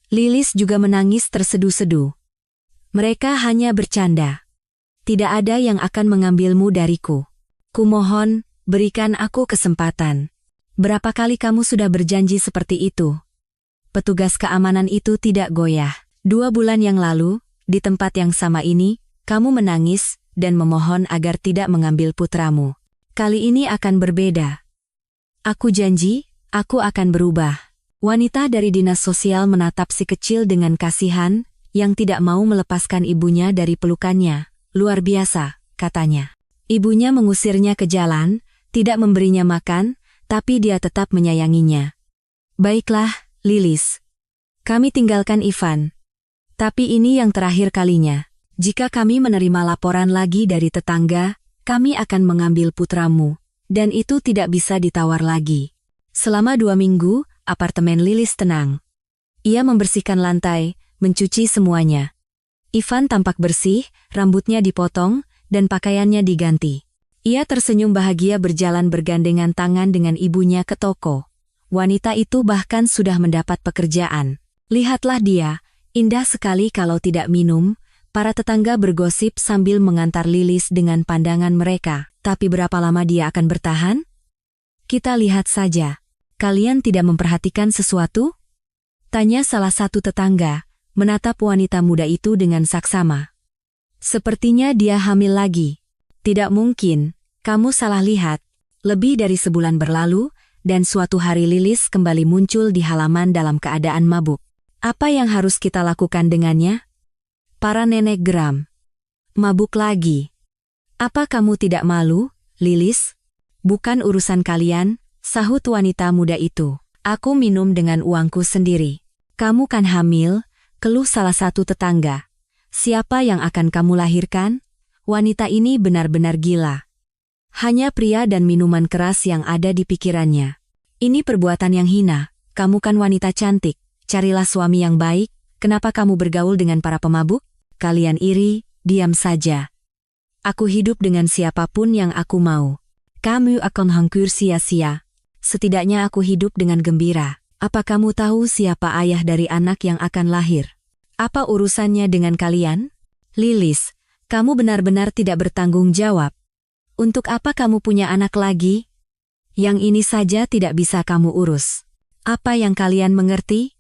Speaker 1: Lilis juga menangis terseduh-seduh. Mereka hanya bercanda. Tidak ada yang akan mengambilmu dariku. Kumohon, berikan aku kesempatan. Berapa kali kamu sudah berjanji seperti itu? Petugas keamanan itu tidak goyah. 2 bulan yang lalu, di tempat yang sama ini, kamu menangis dan memohon agar tidak mengambil putramu. Kali ini akan berbeda. Aku janji, aku akan berubah. Wanita dari dinas sosial menatap si kecil dengan kasihan, yang tidak mau melepaskan ibunya dari pelukannya. Luar biasa, katanya. Ibunya mengusirnya ke jalan, tidak memberinya makan, tapi dia tetap menyayanginya. Baiklah, Lilis. Kami tinggalkan Ivan. Tapi ini yang terakhir kalinya. Jika kami menerima laporan lagi dari tetangga, kami akan mengambil putramu. Dan itu tidak bisa ditawar lagi. Selama 2 minggu, apartemen Lilis tenang. Ia membersihkan lantai, mencuci semuanya. Ivan tampak bersih, rambutnya dipotong, dan pakaiannya diganti. Ia tersenyum bahagia berjalan bergandengan tangan dengan ibunya ke toko. Wanita itu bahkan sudah mendapat pekerjaan. Lihatlah dia, indah sekali kalau tidak minum. Para tetangga bergosip sambil mengantar Lilis dengan pandangan mereka. Tapi berapa lama dia akan bertahan? Kita lihat saja. Kalian tidak memperhatikan sesuatu? Tanya salah satu tetangga, menatap wanita muda itu dengan saksama. Sepertinya dia hamil lagi. Tidak mungkin, kamu salah lihat. Lebih dari sebulan berlalu, dan suatu hari Lilis kembali muncul di halaman dalam keadaan mabuk. Apa yang harus kita lakukan dengannya? Para nenek geram. Mabuk lagi. Apa kamu tidak malu, Lilis? Bukan urusan kalian, sahut wanita muda itu. Aku minum dengan uangku sendiri. Kamu kan hamil, keluh salah satu tetangga. Siapa yang akan kamu lahirkan? Wanita ini benar-benar gila. Hanya pria dan minuman keras yang ada di pikirannya. Ini perbuatan yang hina. Kamu kan wanita cantik. Carilah suami yang baik. Kenapa kamu bergaul dengan para pemabuk? Kalian iri, diam saja. Aku hidup dengan siapapun yang aku mau. Kamu akan hancur sia-sia. Setidaknya aku hidup dengan gembira. Apa kamu tahu siapa ayah dari anak yang akan lahir? Apa urusannya dengan kalian? Lilis, kamu benar-benar tidak bertanggung jawab. Untuk apa kamu punya anak lagi? Yang ini saja tidak bisa kamu urus. Apa yang kalian mengerti?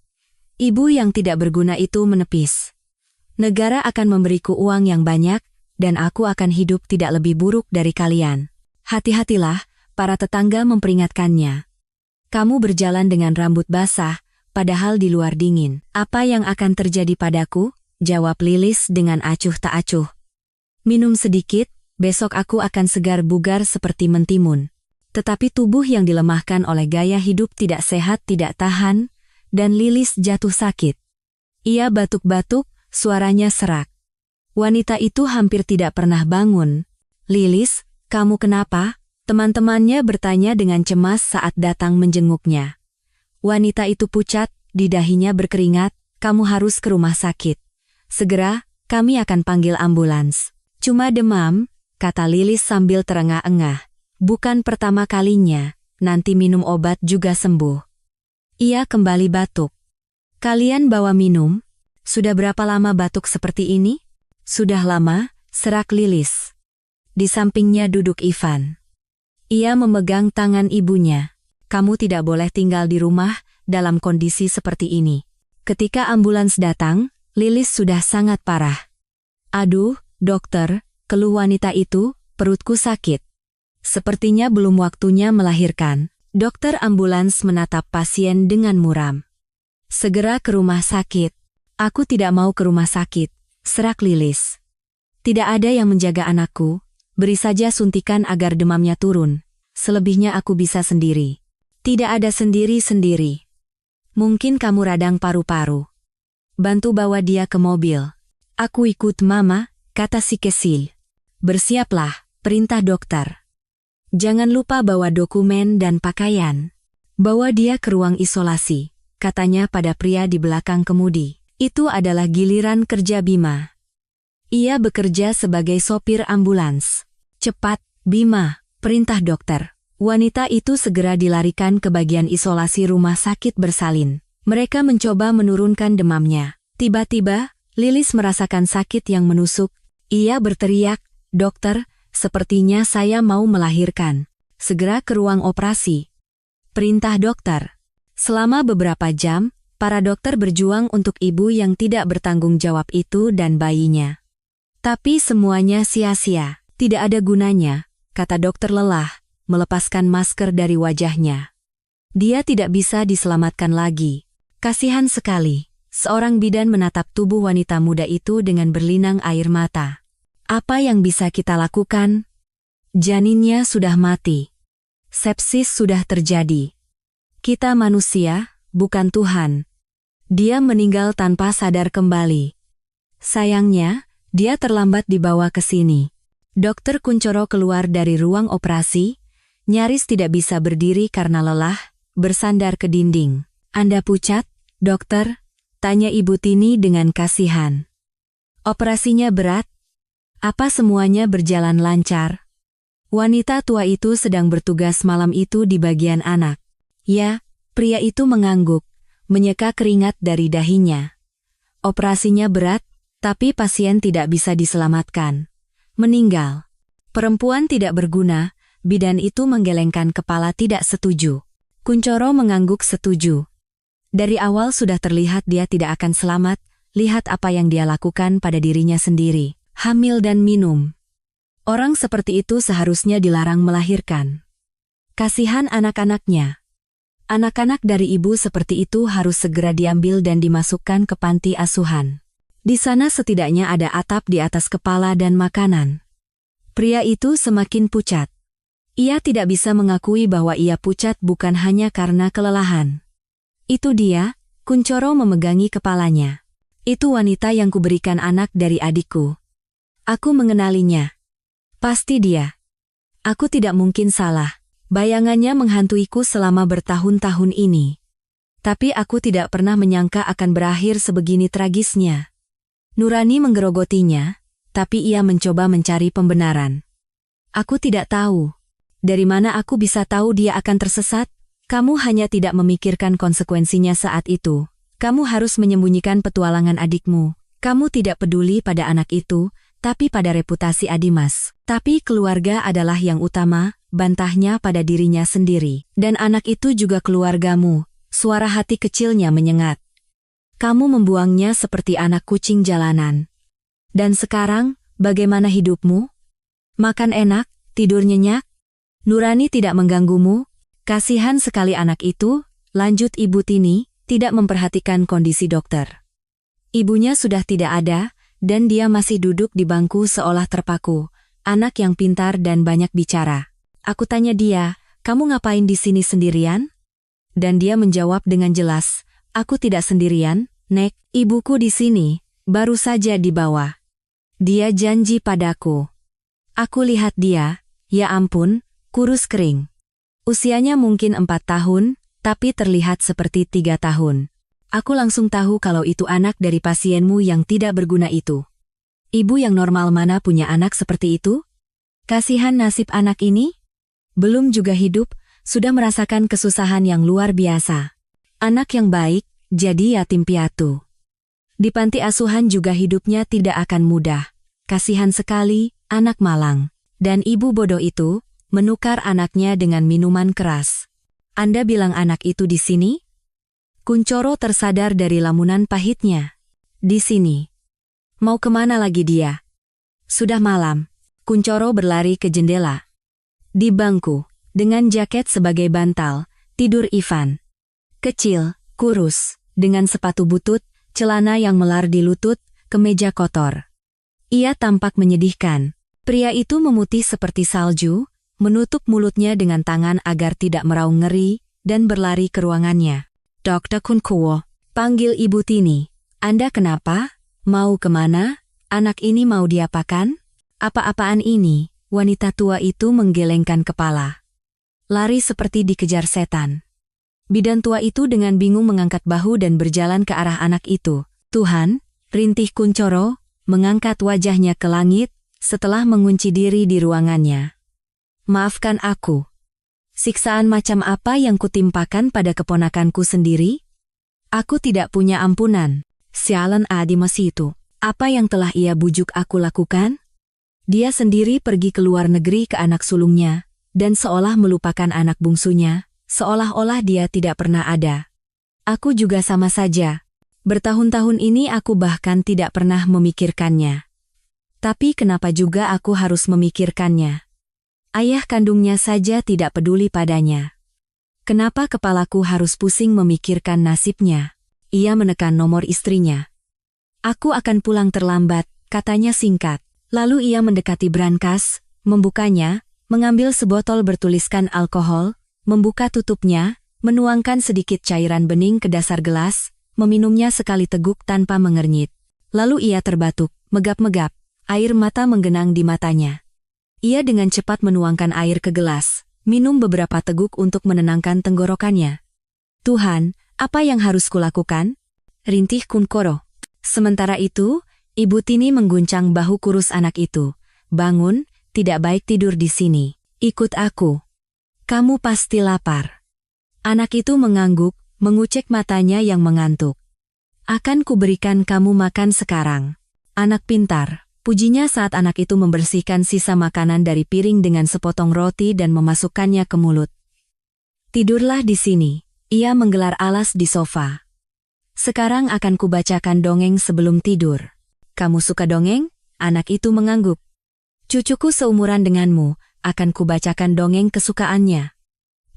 Speaker 1: Ibu yang tidak berguna itu menepis. Negara akan memberiku uang yang banyak, dan aku akan hidup tidak lebih buruk dari kalian. Hati-hatilah, para tetangga memperingatkannya. Kamu berjalan dengan rambut basah, padahal di luar dingin. Apa yang akan terjadi padaku? Jawab Lilis dengan acuh tak acuh. Minum sedikit, besok aku akan segar bugar seperti mentimun. Tetapi tubuh yang dilemahkan oleh gaya hidup tidak sehat tidak tahan, dan Lilis jatuh sakit. Ia batuk-batuk, suaranya serak. Wanita itu hampir tidak pernah bangun. Lilis, kamu kenapa? Teman-temannya bertanya dengan cemas saat datang menjenguknya. Wanita itu pucat, di dahinya berkeringat, kamu harus ke rumah sakit. Segera, kami akan panggil ambulans. Cuma demam, kata Lilis sambil terengah-engah. Bukan pertama kalinya, nanti minum obat juga sembuh. Ia kembali batuk. Kalian bawa minum? Sudah berapa lama batuk seperti ini? Sudah lama, serak Lilis. Di sampingnya duduk Ivan. Ia memegang tangan ibunya. Kamu tidak boleh tinggal di rumah dalam kondisi seperti ini. Ketika ambulans datang, Lilis sudah sangat parah. Aduh, dokter, keluh wanita itu, perutku sakit. Sepertinya belum waktunya melahirkan. Dokter ambulans menatap pasien dengan muram. Segera ke rumah sakit. Aku tidak mau ke rumah sakit, serak Lilis. Tidak ada yang menjaga anakku, beri saja suntikan agar demamnya turun. Selebihnya aku bisa sendiri. Tidak ada sendiri-sendiri. Mungkin kamu radang paru-paru. Bantu bawa dia ke mobil. Aku ikut mama, kata si Kesil. Bersiaplah, perintah dokter. Jangan lupa bawa dokumen dan pakaian. Bawa dia ke ruang isolasi, katanya pada pria di belakang kemudi. Itu adalah giliran kerja Bima. Ia bekerja sebagai sopir ambulans. Cepat, Bima, perintah dokter. Wanita itu segera dilarikan ke bagian isolasi rumah sakit bersalin. Mereka mencoba menurunkan demamnya. Tiba-tiba, Lilis merasakan sakit yang menusuk. Ia berteriak, dokter, sepertinya saya mau melahirkan. Segera ke ruang operasi. Perintah dokter. Selama beberapa jam, para dokter berjuang untuk ibu yang tidak bertanggung jawab itu dan bayinya. Tapi semuanya sia-sia. Tidak ada gunanya, kata dokter lelah, melepaskan masker dari wajahnya. Dia tidak bisa diselamatkan lagi. Kasihan sekali. Seorang bidan menatap tubuh wanita muda itu dengan berlinang air mata. Apa yang bisa kita lakukan? Janinnya sudah mati. Sepsis sudah terjadi. Kita manusia, bukan Tuhan. Dia meninggal tanpa sadar kembali. Sayangnya, dia terlambat dibawa ke sini. Dokter Kuncoro keluar dari ruang operasi, nyaris tidak bisa berdiri karena lelah, bersandar ke dinding. Anda pucat, dokter? Tanya Ibu Tini dengan kasihan. Operasinya berat? Apa semuanya berjalan lancar? Wanita tua itu sedang bertugas malam itu di bagian anak. Ya, pria itu mengangguk, menyeka keringat dari dahinya. Operasinya berat, tapi pasien tidak bisa diselamatkan. Meninggal. Perempuan tidak berguna, bidan itu menggelengkan kepala tidak setuju. Kuncoro mengangguk setuju. Dari awal sudah terlihat dia tidak akan selamat, lihat apa yang dia lakukan pada dirinya sendiri. Hamil dan minum. Orang seperti itu seharusnya dilarang melahirkan. Kasihan anak-anaknya. Anak-anak dari ibu seperti itu harus segera diambil dan dimasukkan ke panti asuhan. Di sana setidaknya ada atap di atas kepala dan makanan. Pria itu semakin pucat. Ia tidak bisa mengakui bahwa ia pucat bukan hanya karena kelelahan. Itu dia, Kuncoro memegangi kepalanya. Itu wanita yang kuberikan anak dari adikku. Aku mengenalinya. Pasti dia. Aku tidak mungkin salah. Bayangannya menghantuiku selama bertahun-tahun ini. Tapi aku tidak pernah menyangka akan berakhir sebegini tragisnya. Nurani menggerogotinya, tapi ia mencoba mencari pembenaran. Aku tidak tahu. Dari mana aku bisa tahu dia akan tersesat? Kamu hanya tidak memikirkan konsekuensinya saat itu. Kamu harus menyembunyikan petualangan adikmu. Kamu tidak peduli pada anak itu, tapi pada reputasi Adimas. Tapi keluarga adalah yang utama, bantahnya pada dirinya sendiri. Dan anak itu juga keluargamu, suara hati kecilnya menyengat. Kamu membuangnya seperti anak kucing jalanan. Dan sekarang, bagaimana hidupmu? Makan enak, tidur nyenyak? Nurani tidak mengganggumu? Kasihan sekali anak itu, lanjut Ibu Tini, tidak memperhatikan kondisi dokter. Ibunya sudah tidak ada, dan dia masih duduk di bangku seolah terpaku, anak yang pintar dan banyak bicara. Aku tanya dia, kamu ngapain di sini sendirian? Dan dia menjawab dengan jelas, aku tidak sendirian, Nek, ibuku di sini, baru saja dibawa. Dia janji padaku. Aku lihat dia, ya ampun, kurus kering. Usianya mungkin 4 tahun, tapi terlihat seperti 3 tahun. Aku langsung tahu kalau itu anak dari pasienmu yang tidak berguna itu. Ibu yang normal mana punya anak seperti itu? Kasihan nasib anak ini? Belum juga hidup, sudah merasakan kesusahan yang luar biasa. Anak yang baik, jadi yatim piatu. Di panti asuhan juga hidupnya tidak akan mudah. Kasihan sekali, anak malang. Dan ibu bodoh itu menukar anaknya dengan minuman keras. Anda bilang anak itu di sini? Kuncoro tersadar dari lamunan pahitnya. Di sini. Mau kemana lagi dia? Sudah malam. Kuncoro berlari ke jendela. Di bangku, dengan jaket sebagai bantal, tidur Ivan. Kecil, kurus, dengan sepatu butut, celana yang melar di lutut, kemeja kotor. Ia tampak menyedihkan. Pria itu memutih seperti salju, menutup mulutnya dengan tangan agar tidak meraung ngeri, dan berlari ke ruangannya. Dr. Kuncoro, panggil Ibu Tini. Anda kenapa? Mau kemana? Anak ini mau diapakan? Apa-apaan ini? Wanita tua itu menggelengkan kepala. Lari seperti dikejar setan. Bidan tua itu dengan bingung mengangkat bahu dan berjalan ke arah anak itu. Tuhan, rintih Kuncoro, mengangkat wajahnya ke langit, setelah mengunci diri di ruangannya. Maafkan aku. Siksaan macam apa yang kutimpakan pada keponakanku sendiri? Aku tidak punya ampunan. Sialan Dimas itu. Apa yang telah ia bujuk aku lakukan? Dia sendiri pergi ke luar negeri ke anak sulungnya, dan seolah melupakan anak bungsunya, seolah-olah dia tidak pernah ada. Aku juga sama saja. Bertahun-tahun ini aku bahkan tidak pernah memikirkannya. Tapi kenapa juga aku harus memikirkannya? Ayah kandungnya saja tidak peduli padanya. Kenapa kepalaku harus pusing memikirkan nasibnya? Ia menekan nomor istrinya. Aku akan pulang terlambat, katanya singkat. Lalu ia mendekati brankas, membukanya, mengambil sebotol bertuliskan alkohol, membuka tutupnya, menuangkan sedikit cairan bening ke dasar gelas, meminumnya sekali teguk tanpa mengernyit. Lalu ia terbatuk, megap-megap, air mata menggenang di matanya. Ia dengan cepat menuangkan air ke gelas, minum beberapa teguk untuk menenangkan tenggorokannya. Tuhan, apa yang harus kulakukan? Rintih Kuncoro. Sementara itu, Ibu Tini mengguncang bahu kurus anak itu. Bangun, tidak baik tidur di sini. Ikut aku. Kamu pasti lapar. Anak itu mengangguk, mengucek matanya yang mengantuk. Akan kuberikan kamu makan sekarang. Anak pintar, pujinya saat anak itu membersihkan sisa makanan dari piring dengan sepotong roti dan memasukkannya ke mulut. Tidurlah di sini. Ia menggelar alas di sofa. Sekarang akan kubacakan dongeng sebelum tidur. Kamu suka dongeng? Anak itu mengangguk. Cucuku seumuran denganmu, akan kubacakan dongeng kesukaannya.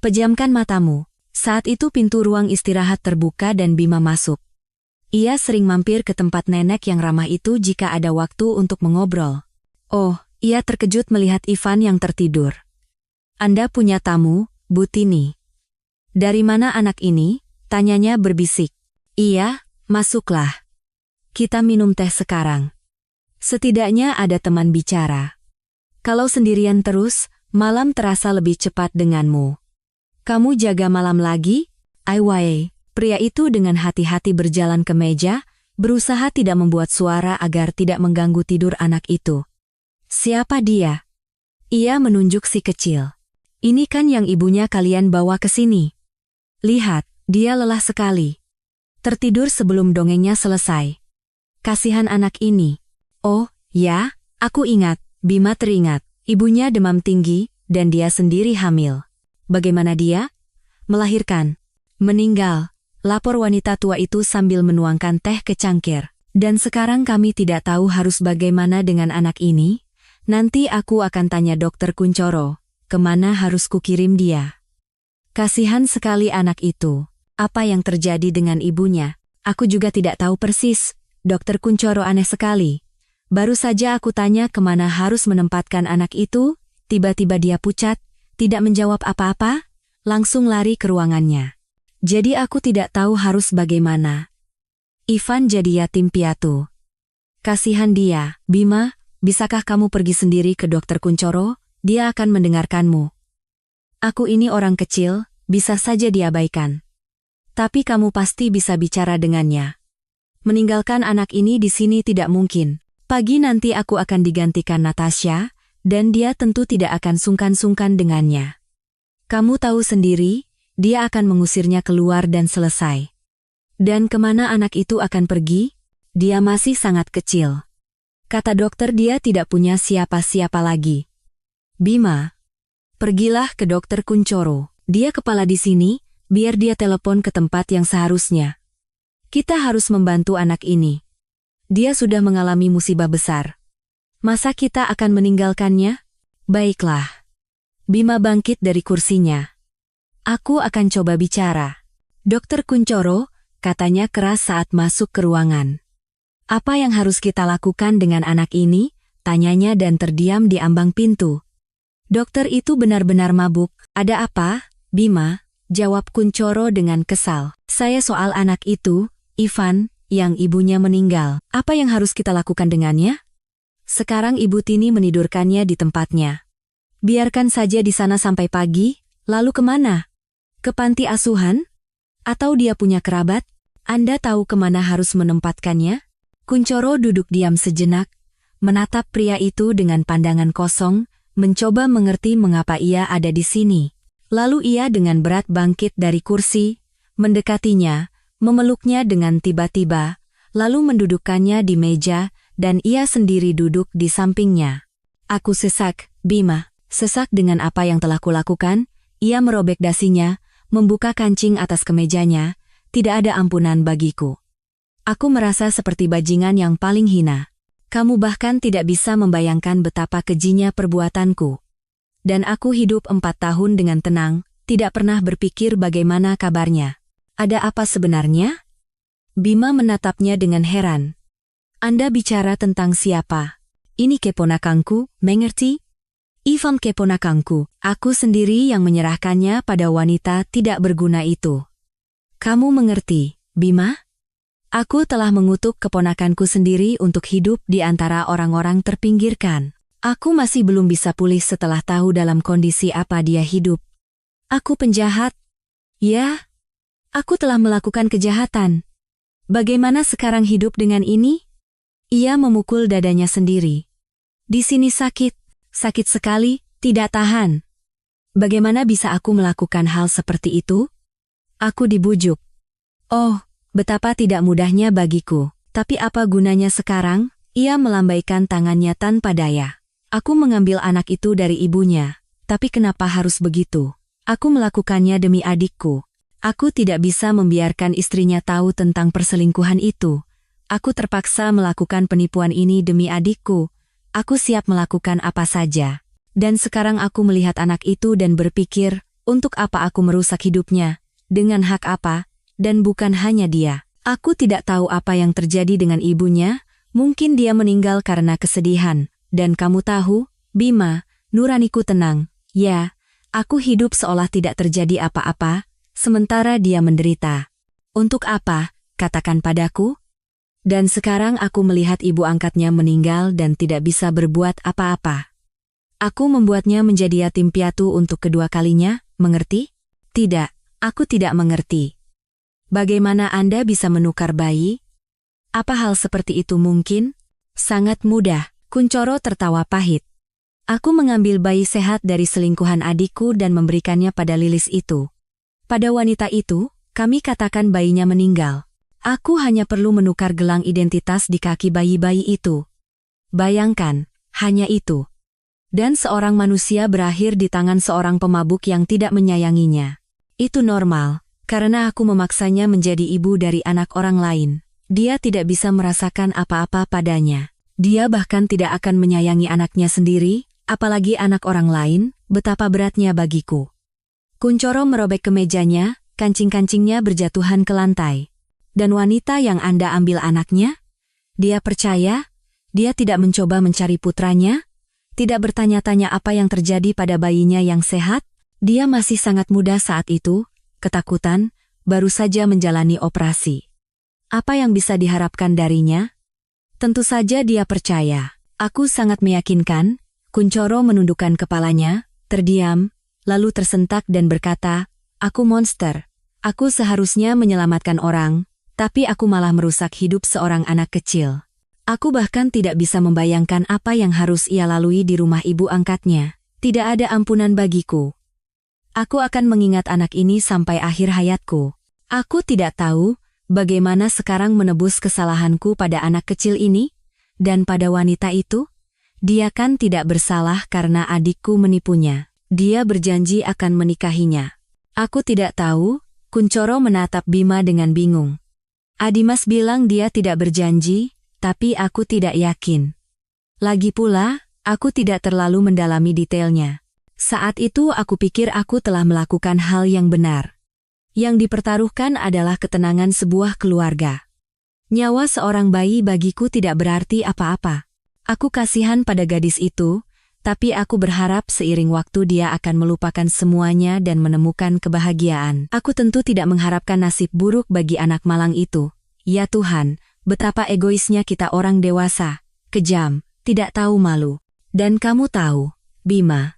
Speaker 1: Pejamkan matamu. Saat itu pintu ruang istirahat terbuka dan Bima masuk. Ia sering mampir ke tempat nenek yang ramah itu jika ada waktu untuk mengobrol. Oh, ia terkejut melihat Ivan yang tertidur. Anda punya tamu, Bu Tini. Dari mana anak ini? Tanyanya berbisik. Iya, masuklah. Kita minum teh sekarang. Setidaknya ada teman bicara. Kalau sendirian terus, malam terasa lebih cepat denganmu. Kamu jaga malam lagi? Aiwai, pria itu dengan hati-hati berjalan ke meja, berusaha tidak membuat suara agar tidak mengganggu tidur anak itu. Siapa dia? Ia menunjuk si kecil. Ini kan yang ibunya kalian bawa ke sini. Lihat, dia lelah sekali. Tertidur sebelum dongengnya selesai. Kasihan anak ini. Oh, ya, aku ingat. Bima teringat. Ibunya demam tinggi, dan dia sendiri hamil. Bagaimana dia? Melahirkan. Meninggal. Lapor wanita tua itu sambil menuangkan teh ke cangkir. Dan sekarang kami tidak tahu harus bagaimana dengan anak ini. Nanti aku akan tanya Dokter Kuncoro, kemana harus kukirim dia. Kasihan sekali anak itu. Apa yang terjadi dengan ibunya? Aku juga tidak tahu persis. Dokter Kuncoro aneh sekali. Baru saja aku tanya kemana harus menempatkan anak itu, tiba-tiba dia pucat, tidak menjawab apa-apa, langsung lari ke ruangannya. Jadi aku tidak tahu harus bagaimana. Ivan jadi yatim piatu. Kasihan dia. Bima, bisakah kamu pergi sendiri ke Dokter Kuncoro? Dia akan mendengarkanmu. Aku ini orang kecil, bisa saja diabaikan. Tapi kamu pasti bisa bicara dengannya. Meninggalkan anak ini di sini tidak mungkin. Pagi nanti aku akan digantikan Natasha, dan dia tentu tidak akan sungkan-sungkan dengannya. Kamu tahu sendiri, dia akan mengusirnya keluar dan selesai. Dan kemana anak itu akan pergi? Dia masih sangat kecil. Kata dokter dia tidak punya siapa-siapa lagi. Bima, pergilah ke dokter Kunchoro. Dia kepala di sini, biar dia telepon ke tempat yang seharusnya. Kita harus membantu anak ini. Dia sudah mengalami musibah besar. Masa kita akan meninggalkannya? Baiklah. Bima bangkit dari kursinya. Aku akan coba bicara. Dokter Kunchoro, katanya keras saat masuk ke ruangan. Apa yang harus kita lakukan dengan anak ini? Tanyanya dan terdiam di ambang pintu. Dokter itu benar-benar mabuk. Ada apa, Bima? Jawab Kunchoro dengan kesal. Saya soal anak itu, Ivan, yang ibunya meninggal. Apa yang harus kita lakukan dengannya? Sekarang Ibu Tini menidurkannya di tempatnya. Biarkan saja di sana sampai pagi, lalu kemana? Ke panti asuhan? Atau dia punya kerabat? Anda tahu kemana harus menempatkannya? Kunchoro duduk diam sejenak, menatap pria itu dengan pandangan kosong, mencoba mengerti mengapa ia ada di sini. Lalu ia dengan berat bangkit dari kursi, mendekatinya, memeluknya dengan tiba-tiba, lalu mendudukkannya di meja, dan ia sendiri duduk di sampingnya. Aku sesak, Bima. Sesak dengan apa yang telah kulakukan, ia merobek dasinya, membuka kancing atas kemejanya, tidak ada ampunan bagiku. Aku merasa seperti bajingan yang paling hina. Kamu bahkan tidak bisa membayangkan betapa kejinya perbuatanku. Dan aku hidup 4 tahun dengan tenang, tidak pernah berpikir bagaimana kabarnya. Ada apa sebenarnya? Bima menatapnya dengan heran. Anda bicara tentang siapa? Ini keponakanku, mengerti? Ivan keponakanku, aku sendiri yang menyerahkannya pada wanita tidak berguna itu. Kamu mengerti, Bima? Aku telah mengutuk keponakanku sendiri untuk hidup di antara orang-orang terpinggirkan. Aku masih belum bisa pulih setelah tahu dalam kondisi apa dia hidup. Aku penjahat. Ya, aku telah melakukan kejahatan. Bagaimana sekarang hidup dengan ini? Ia memukul dadanya sendiri. Di sini sakit sekali, tidak tahan. Bagaimana bisa aku melakukan hal seperti itu? Aku dibujuk. Oh, betapa tidak mudahnya bagiku. Tapi apa gunanya sekarang? Ia melambaikan tangannya tanpa daya. Aku mengambil anak itu dari ibunya. Tapi kenapa harus begitu? Aku melakukannya demi adikku. Aku tidak bisa membiarkan istrinya tahu tentang perselingkuhan itu. Aku terpaksa melakukan penipuan ini demi adikku. Aku siap melakukan apa saja. Dan sekarang aku melihat anak itu dan berpikir, untuk apa aku merusak hidupnya? Dengan hak apa? Dan bukan hanya dia. Aku tidak tahu apa yang terjadi dengan ibunya. Mungkin dia meninggal karena kesedihan. Dan kamu tahu, Bima, nuraniku tenang. Ya, aku hidup seolah tidak terjadi apa-apa, sementara dia menderita. Untuk apa? Katakan padaku. Dan sekarang aku melihat ibu angkatnya meninggal dan tidak bisa berbuat apa-apa. Aku membuatnya menjadi yatim piatu untuk kedua kalinya, mengerti? Tidak, aku tidak mengerti. Bagaimana Anda bisa menukar bayi? Apa hal seperti itu mungkin? Sangat mudah, Kunchoro tertawa pahit. Aku mengambil bayi sehat dari selingkuhan adikku dan memberikannya pada Lilis itu. Pada wanita itu, kami katakan bayinya meninggal. Aku hanya perlu menukar gelang identitas di kaki bayi-bayi itu. Bayangkan, hanya itu. Dan seorang manusia berakhir di tangan seorang pemabuk yang tidak menyayanginya. Itu normal, karena aku memaksanya menjadi ibu dari anak orang lain. Dia tidak bisa merasakan apa-apa padanya. Dia bahkan tidak akan menyayangi anaknya sendiri, apalagi anak orang lain, betapa beratnya bagiku. Kunchoro merobek kemejanya, kancing-kancingnya berjatuhan ke lantai. Dan wanita yang Anda ambil anaknya? Dia percaya? Dia tidak mencoba mencari putranya? Tidak bertanya-tanya apa yang terjadi pada bayinya yang sehat? Dia masih sangat muda saat itu, ketakutan, baru saja menjalani operasi. Apa yang bisa diharapkan darinya? Tentu saja dia percaya. Aku sangat meyakinkan. Kunchoro menundukkan kepalanya, terdiam, lalu tersentak dan berkata, aku monster. Aku seharusnya menyelamatkan orang, tapi aku malah merusak hidup seorang anak kecil. Aku bahkan tidak bisa membayangkan apa yang harus ia lalui di rumah ibu angkatnya. Tidak ada ampunan bagiku. Aku akan mengingat anak ini sampai akhir hayatku. Aku tidak tahu bagaimana sekarang menebus kesalahanku pada anak kecil ini, dan pada wanita itu. Dia kan tidak bersalah karena adikku menipunya. Dia berjanji akan menikahinya. Aku tidak tahu. Kunchoro menatap Bima dengan bingung. Adimas bilang dia tidak berjanji, tapi aku tidak yakin. Lagi pula, aku tidak terlalu mendalami detailnya. Saat itu aku pikir aku telah melakukan hal yang benar. Yang dipertaruhkan adalah ketenangan sebuah keluarga. Nyawa seorang bayi bagiku tidak berarti apa-apa. Aku kasihan pada gadis itu, tapi aku berharap seiring waktu dia akan melupakan semuanya dan menemukan kebahagiaan. Aku tentu tidak mengharapkan nasib buruk bagi anak malang itu. Ya Tuhan, betapa egoisnya kita orang dewasa, kejam, tidak tahu malu. Dan kamu tahu, Bima.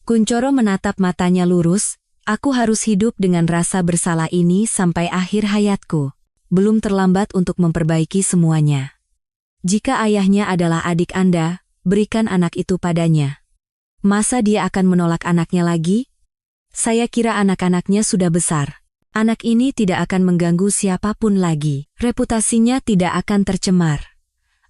Speaker 1: Kunchoro menatap matanya lurus, aku harus hidup dengan rasa bersalah ini sampai akhir hayatku. Belum terlambat untuk memperbaiki semuanya. Jika ayahnya adalah adik Anda, berikan anak itu padanya. Masa dia akan menolak anaknya lagi? Saya kira anak-anaknya sudah besar. Anak ini tidak akan mengganggu siapapun lagi. Reputasinya tidak akan tercemar.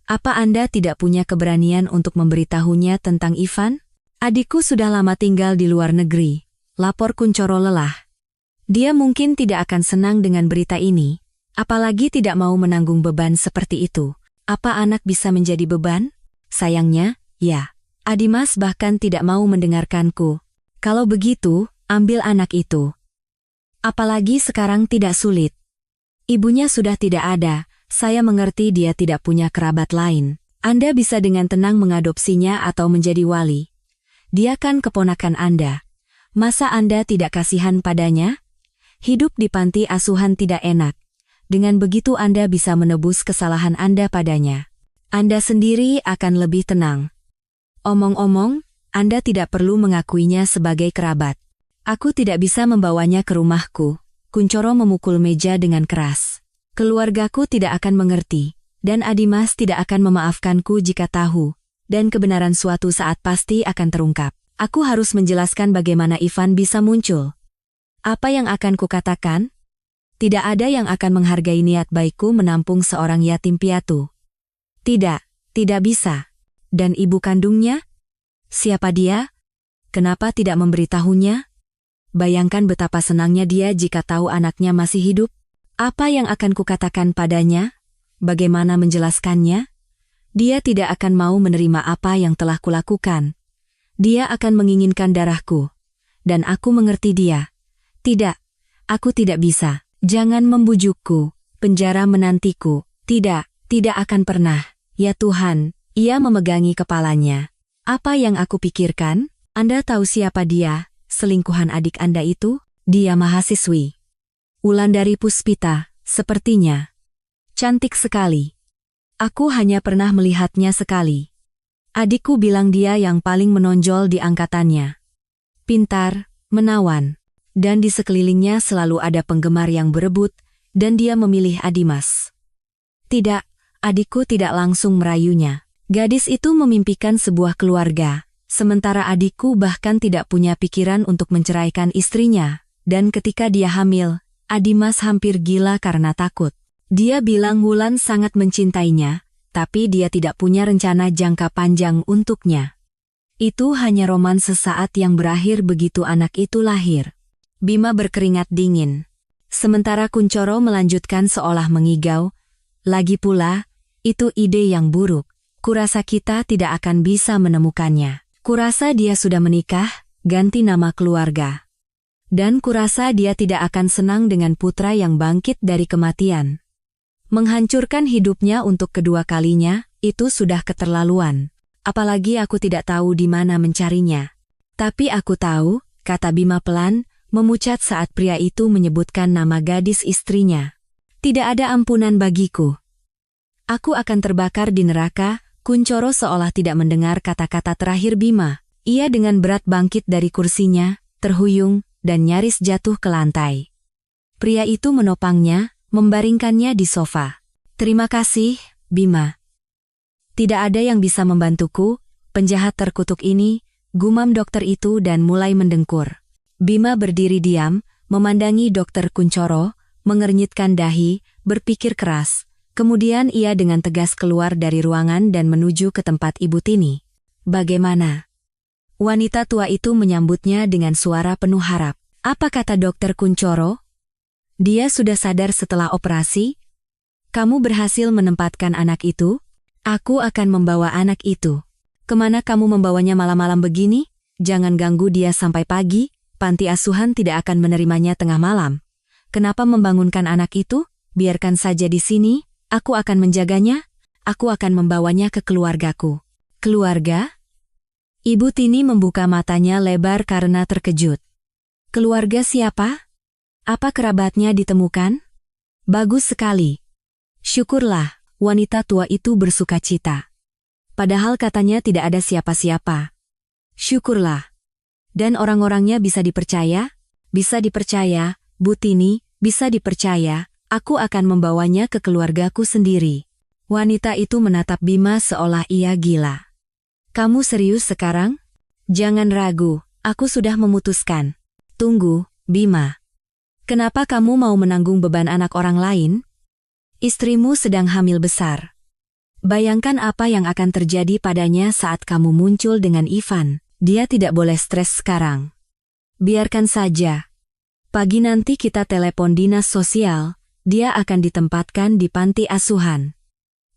Speaker 1: Apa Anda tidak punya keberanian untuk memberitahunya tentang Ivan? Adikku sudah lama tinggal di luar negeri, lapor Kunchoro lelah. Dia mungkin tidak akan senang dengan berita ini, apalagi tidak mau menanggung beban seperti itu. Apa anak bisa menjadi beban? Sayangnya, ya. Adimas bahkan tidak mau mendengarkanku. Kalau begitu, ambil anak itu. Apalagi sekarang tidak sulit. Ibunya sudah tidak ada, saya mengerti dia tidak punya kerabat lain. Anda bisa dengan tenang mengadopsinya atau menjadi wali. Dia kan keponakan Anda. Masa Anda tidak kasihan padanya? Hidup di panti asuhan tidak enak. Dengan begitu Anda bisa menebus kesalahan Anda padanya. Anda sendiri akan lebih tenang. Omong-omong, Anda tidak perlu mengakuinya sebagai kerabat. Aku tidak bisa membawanya ke rumahku. Kunchoro memukul meja dengan keras. Keluargaku tidak akan mengerti, dan Adimas tidak akan memaafkanku jika tahu. Dan kebenaran suatu saat pasti akan terungkap. Aku harus menjelaskan bagaimana Ivan bisa muncul. Apa yang akan kukatakan? Tidak ada yang akan menghargai niat baikku menampung seorang yatim piatu. Tidak, tidak bisa. Dan ibu kandungnya? Siapa dia? Kenapa tidak memberitahunya? Bayangkan betapa senangnya dia jika tahu anaknya masih hidup. Apa yang akan kukatakan padanya? Bagaimana menjelaskannya? Dia tidak akan mau menerima apa yang telah kulakukan. Dia akan menginginkan darahku. Dan aku mengerti dia. Tidak, aku tidak bisa. Jangan membujukku. Penjara menantiku. Tidak, tidak akan pernah. Ya Tuhan, ia memegangi kepalanya. Apa yang aku pikirkan? Anda tahu siapa dia, selingkuhan adik Anda itu? Dia mahasiswi. Wulandari Puspita, sepertinya. Cantik sekali. Aku hanya pernah melihatnya sekali. Adikku bilang dia yang paling menonjol di angkatannya. Pintar, menawan, dan di sekelilingnya selalu ada penggemar yang berebut, dan dia memilih Adimas. Tidak, adikku tidak langsung merayunya. Gadis itu memimpikan sebuah keluarga, sementara adikku bahkan tidak punya pikiran untuk menceraikan istrinya, dan ketika dia hamil, Adimas hampir gila karena takut. Dia bilang Wulan sangat mencintainya, tapi dia tidak punya rencana jangka panjang untuknya. Itu hanya roman sesaat yang berakhir begitu anak itu lahir. Bima berkeringat dingin. Sementara Kunchoro melanjutkan seolah mengigau, lagi pula, itu ide yang buruk. Kurasa kita tidak akan bisa menemukannya. Kurasa dia sudah menikah, ganti nama keluarga. Dan kurasa dia tidak akan senang dengan putra yang bangkit dari kematian. Menghancurkan hidupnya untuk kedua kalinya, itu sudah keterlaluan. Apalagi aku tidak tahu di mana mencarinya. Tapi aku tahu, kata Bima pelan, memucat saat pria itu menyebutkan nama gadis istrinya. Tidak ada ampunan bagiku. Aku akan terbakar di neraka. Kunchoro seolah tidak mendengar kata-kata terakhir Bima. Ia dengan berat bangkit dari kursinya, terhuyung, dan nyaris jatuh ke lantai. Pria itu menopangnya, membaringkannya di sofa. Terima kasih, Bima. Tidak ada yang bisa membantuku, penjahat terkutuk ini, gumam dokter itu dan mulai mendengkur. Bima berdiri diam, memandangi Dokter Kuncoro, mengernyitkan dahi, berpikir keras. Kemudian ia dengan tegas keluar dari ruangan dan menuju ke tempat Ibu Tini. Bagaimana? Wanita tua itu menyambutnya dengan suara penuh harap. Apa kata Dokter Kuncoro? Dia sudah sadar setelah operasi? Kamu berhasil menempatkan anak itu? Aku akan membawa anak itu. Kemana kamu membawanya malam-malam begini? Jangan ganggu dia sampai pagi, panti asuhan tidak akan menerimanya tengah malam. Kenapa membangunkan anak itu? Biarkan saja di sini, aku akan menjaganya, aku akan membawanya ke keluargaku. Keluarga? Ibu Tini membuka matanya lebar karena terkejut. Keluarga siapa? Apa kerabatnya ditemukan? Bagus sekali. Syukurlah, wanita tua itu bersukacita. Padahal katanya tidak ada siapa-siapa. Syukurlah. Dan orang-orangnya bisa dipercaya? Bisa dipercaya, Bu Tini, bisa dipercaya, aku akan membawanya ke keluargaku sendiri. Wanita itu menatap Bima seolah ia gila. Kamu serius sekarang? Jangan ragu, aku sudah memutuskan. Tunggu, Bima. Kenapa kamu mau menanggung beban anak orang lain? Istrimu sedang hamil besar. Bayangkan apa yang akan terjadi padanya saat kamu muncul dengan Ivan. Dia tidak boleh stres sekarang. Biarkan saja. Pagi nanti kita telepon dinas sosial, dia akan ditempatkan di panti asuhan.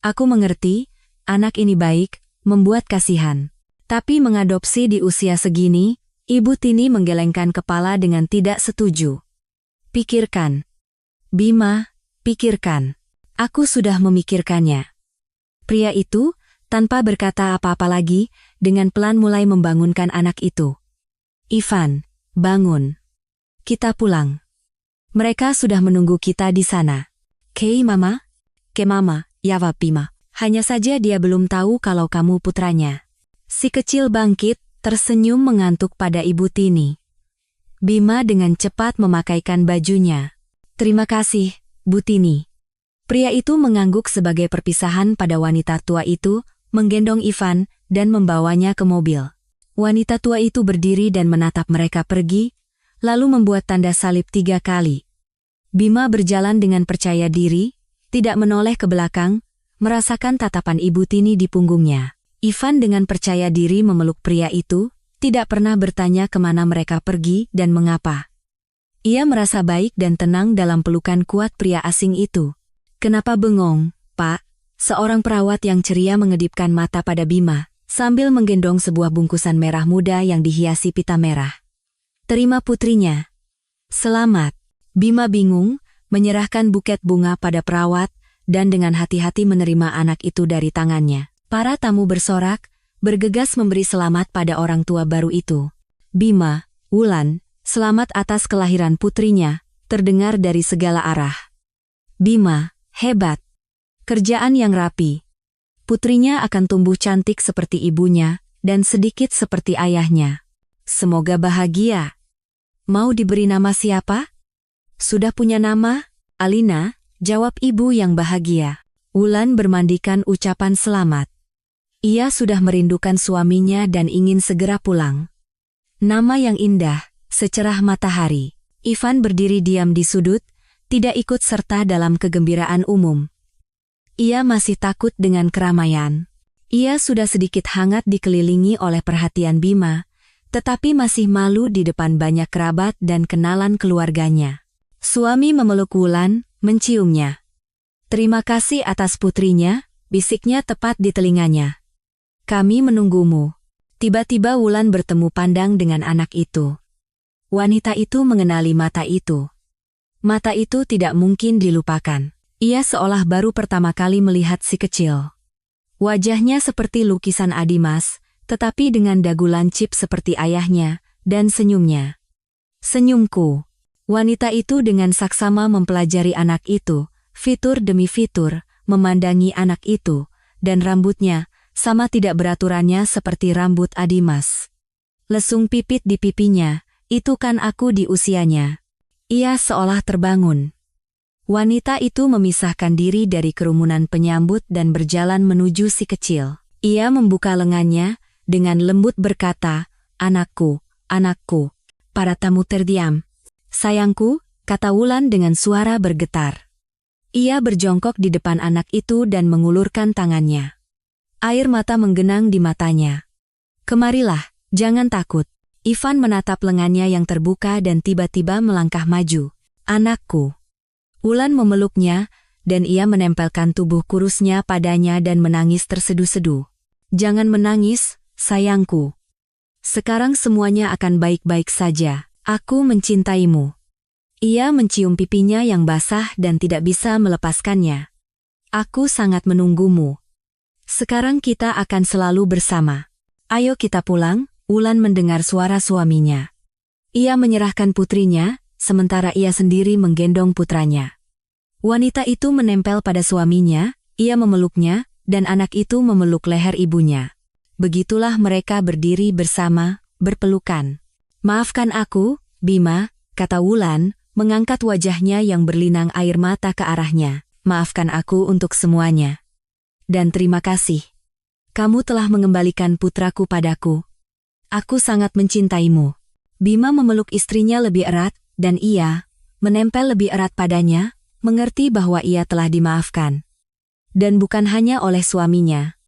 Speaker 1: Aku mengerti, anak ini baik, membuat kasihan. Tapi mengadopsi di usia segini, Ibu Tini menggelengkan kepala dengan tidak setuju. Pikirkan. Bima, pikirkan. Aku sudah memikirkannya. Pria itu, tanpa berkata apa-apa lagi, dengan pelan mulai membangunkan anak itu. Ivan, bangun. Kita pulang. Mereka sudah menunggu kita di sana. Kei mama? Ke mama, jawab Bima. Hanya saja dia belum tahu kalau kamu putranya. Si kecil bangkit, tersenyum mengantuk pada Ibu Tini. Bima dengan cepat memakaikan bajunya. Terima kasih, Bu Tini. Pria itu mengangguk sebagai perpisahan pada wanita tua itu, menggendong Ivan, dan membawanya ke mobil. Wanita tua itu berdiri dan menatap mereka pergi, lalu membuat tanda salib 3 kali. Bima berjalan dengan percaya diri, tidak menoleh ke belakang, merasakan tatapan Ibu Tini di punggungnya. Ivan dengan percaya diri memeluk pria itu, tidak pernah bertanya kemana mereka pergi dan mengapa. Ia merasa baik dan tenang dalam pelukan kuat pria asing itu. Kenapa bengong, Pak? Seorang perawat yang ceria mengedipkan mata pada Bima, sambil menggendong sebuah bungkusan merah muda yang dihiasi pita merah. Terima putrinya. Selamat. Bima bingung, menyerahkan buket bunga pada perawat, dan dengan hati-hati menerima anak itu dari tangannya. Para tamu bersorak, bergegas memberi selamat pada orang tua baru itu. Bima, Wulan, selamat atas kelahiran putrinya, terdengar dari segala arah. Bima, hebat. Kerjaan yang rapi. Putrinya akan tumbuh cantik seperti ibunya, dan sedikit seperti ayahnya. Semoga bahagia. Mau diberi nama siapa? Sudah punya nama? Alina, jawab ibu yang bahagia. Wulan bermandikan ucapan selamat. Ia sudah merindukan suaminya dan ingin segera pulang. Nama yang indah, secerah matahari. Ivan berdiri diam di sudut, tidak ikut serta dalam kegembiraan umum. Ia masih takut dengan keramaian. Ia sudah sedikit hangat dikelilingi oleh perhatian Bima, tetapi masih malu di depan banyak kerabat dan kenalan keluarganya. Suami memeluk Wulan, menciumnya. Terima kasih atas putrinya, bisiknya tepat di telinganya. Kami menunggumu. Tiba-tiba Wulan bertemu pandang dengan anak itu. Wanita itu mengenali mata itu. Mata itu tidak mungkin dilupakan. Ia seolah baru pertama kali melihat si kecil. Wajahnya seperti lukisan Adimas, tetapi dengan dagu lancip seperti ayahnya, dan senyumnya. Senyumku. Wanita itu dengan saksama mempelajari anak itu, fitur demi fitur, memandangi anak itu, dan rambutnya, sama tidak beraturannya seperti rambut Adimas. Lesung pipit di pipinya, itu kan aku di usianya. Ia seolah terbangun. Wanita itu memisahkan diri dari kerumunan penyambut dan berjalan menuju si kecil. Ia membuka lengannya, dengan lembut berkata, "Anakku, anakku." para tamu terdiam. Sayangku, kata Wulan dengan suara bergetar. Ia berjongkok di depan anak itu dan mengulurkan tangannya. Air mata menggenang di matanya. Kemarilah, jangan takut. Ivan menatap lengannya yang terbuka dan tiba-tiba melangkah maju. Anakku. Wulan memeluknya, dan ia menempelkan tubuh kurusnya padanya dan menangis terseduh-seduh. Jangan menangis, sayangku. Sekarang semuanya akan baik-baik saja. Aku mencintaimu. Ia mencium pipinya yang basah dan tidak bisa melepaskannya. Aku sangat menunggumu. Sekarang kita akan selalu bersama. Ayo kita pulang, Wulan mendengar suara suaminya. Ia menyerahkan putrinya, sementara ia sendiri menggendong putranya. Wanita itu menempel pada suaminya, ia memeluknya, dan anak itu memeluk leher ibunya. Begitulah mereka berdiri bersama, berpelukan. Maafkan aku, Bima, kata Wulan, mengangkat wajahnya yang berlinang air mata ke arahnya. Maafkan aku untuk semuanya. Dan terima kasih. Kamu telah mengembalikan putraku padaku. Aku sangat mencintaimu. Bima memeluk istrinya lebih erat, dan ia menempel lebih erat padanya, mengerti bahwa ia telah dimaafkan. Dan bukan hanya oleh suaminya,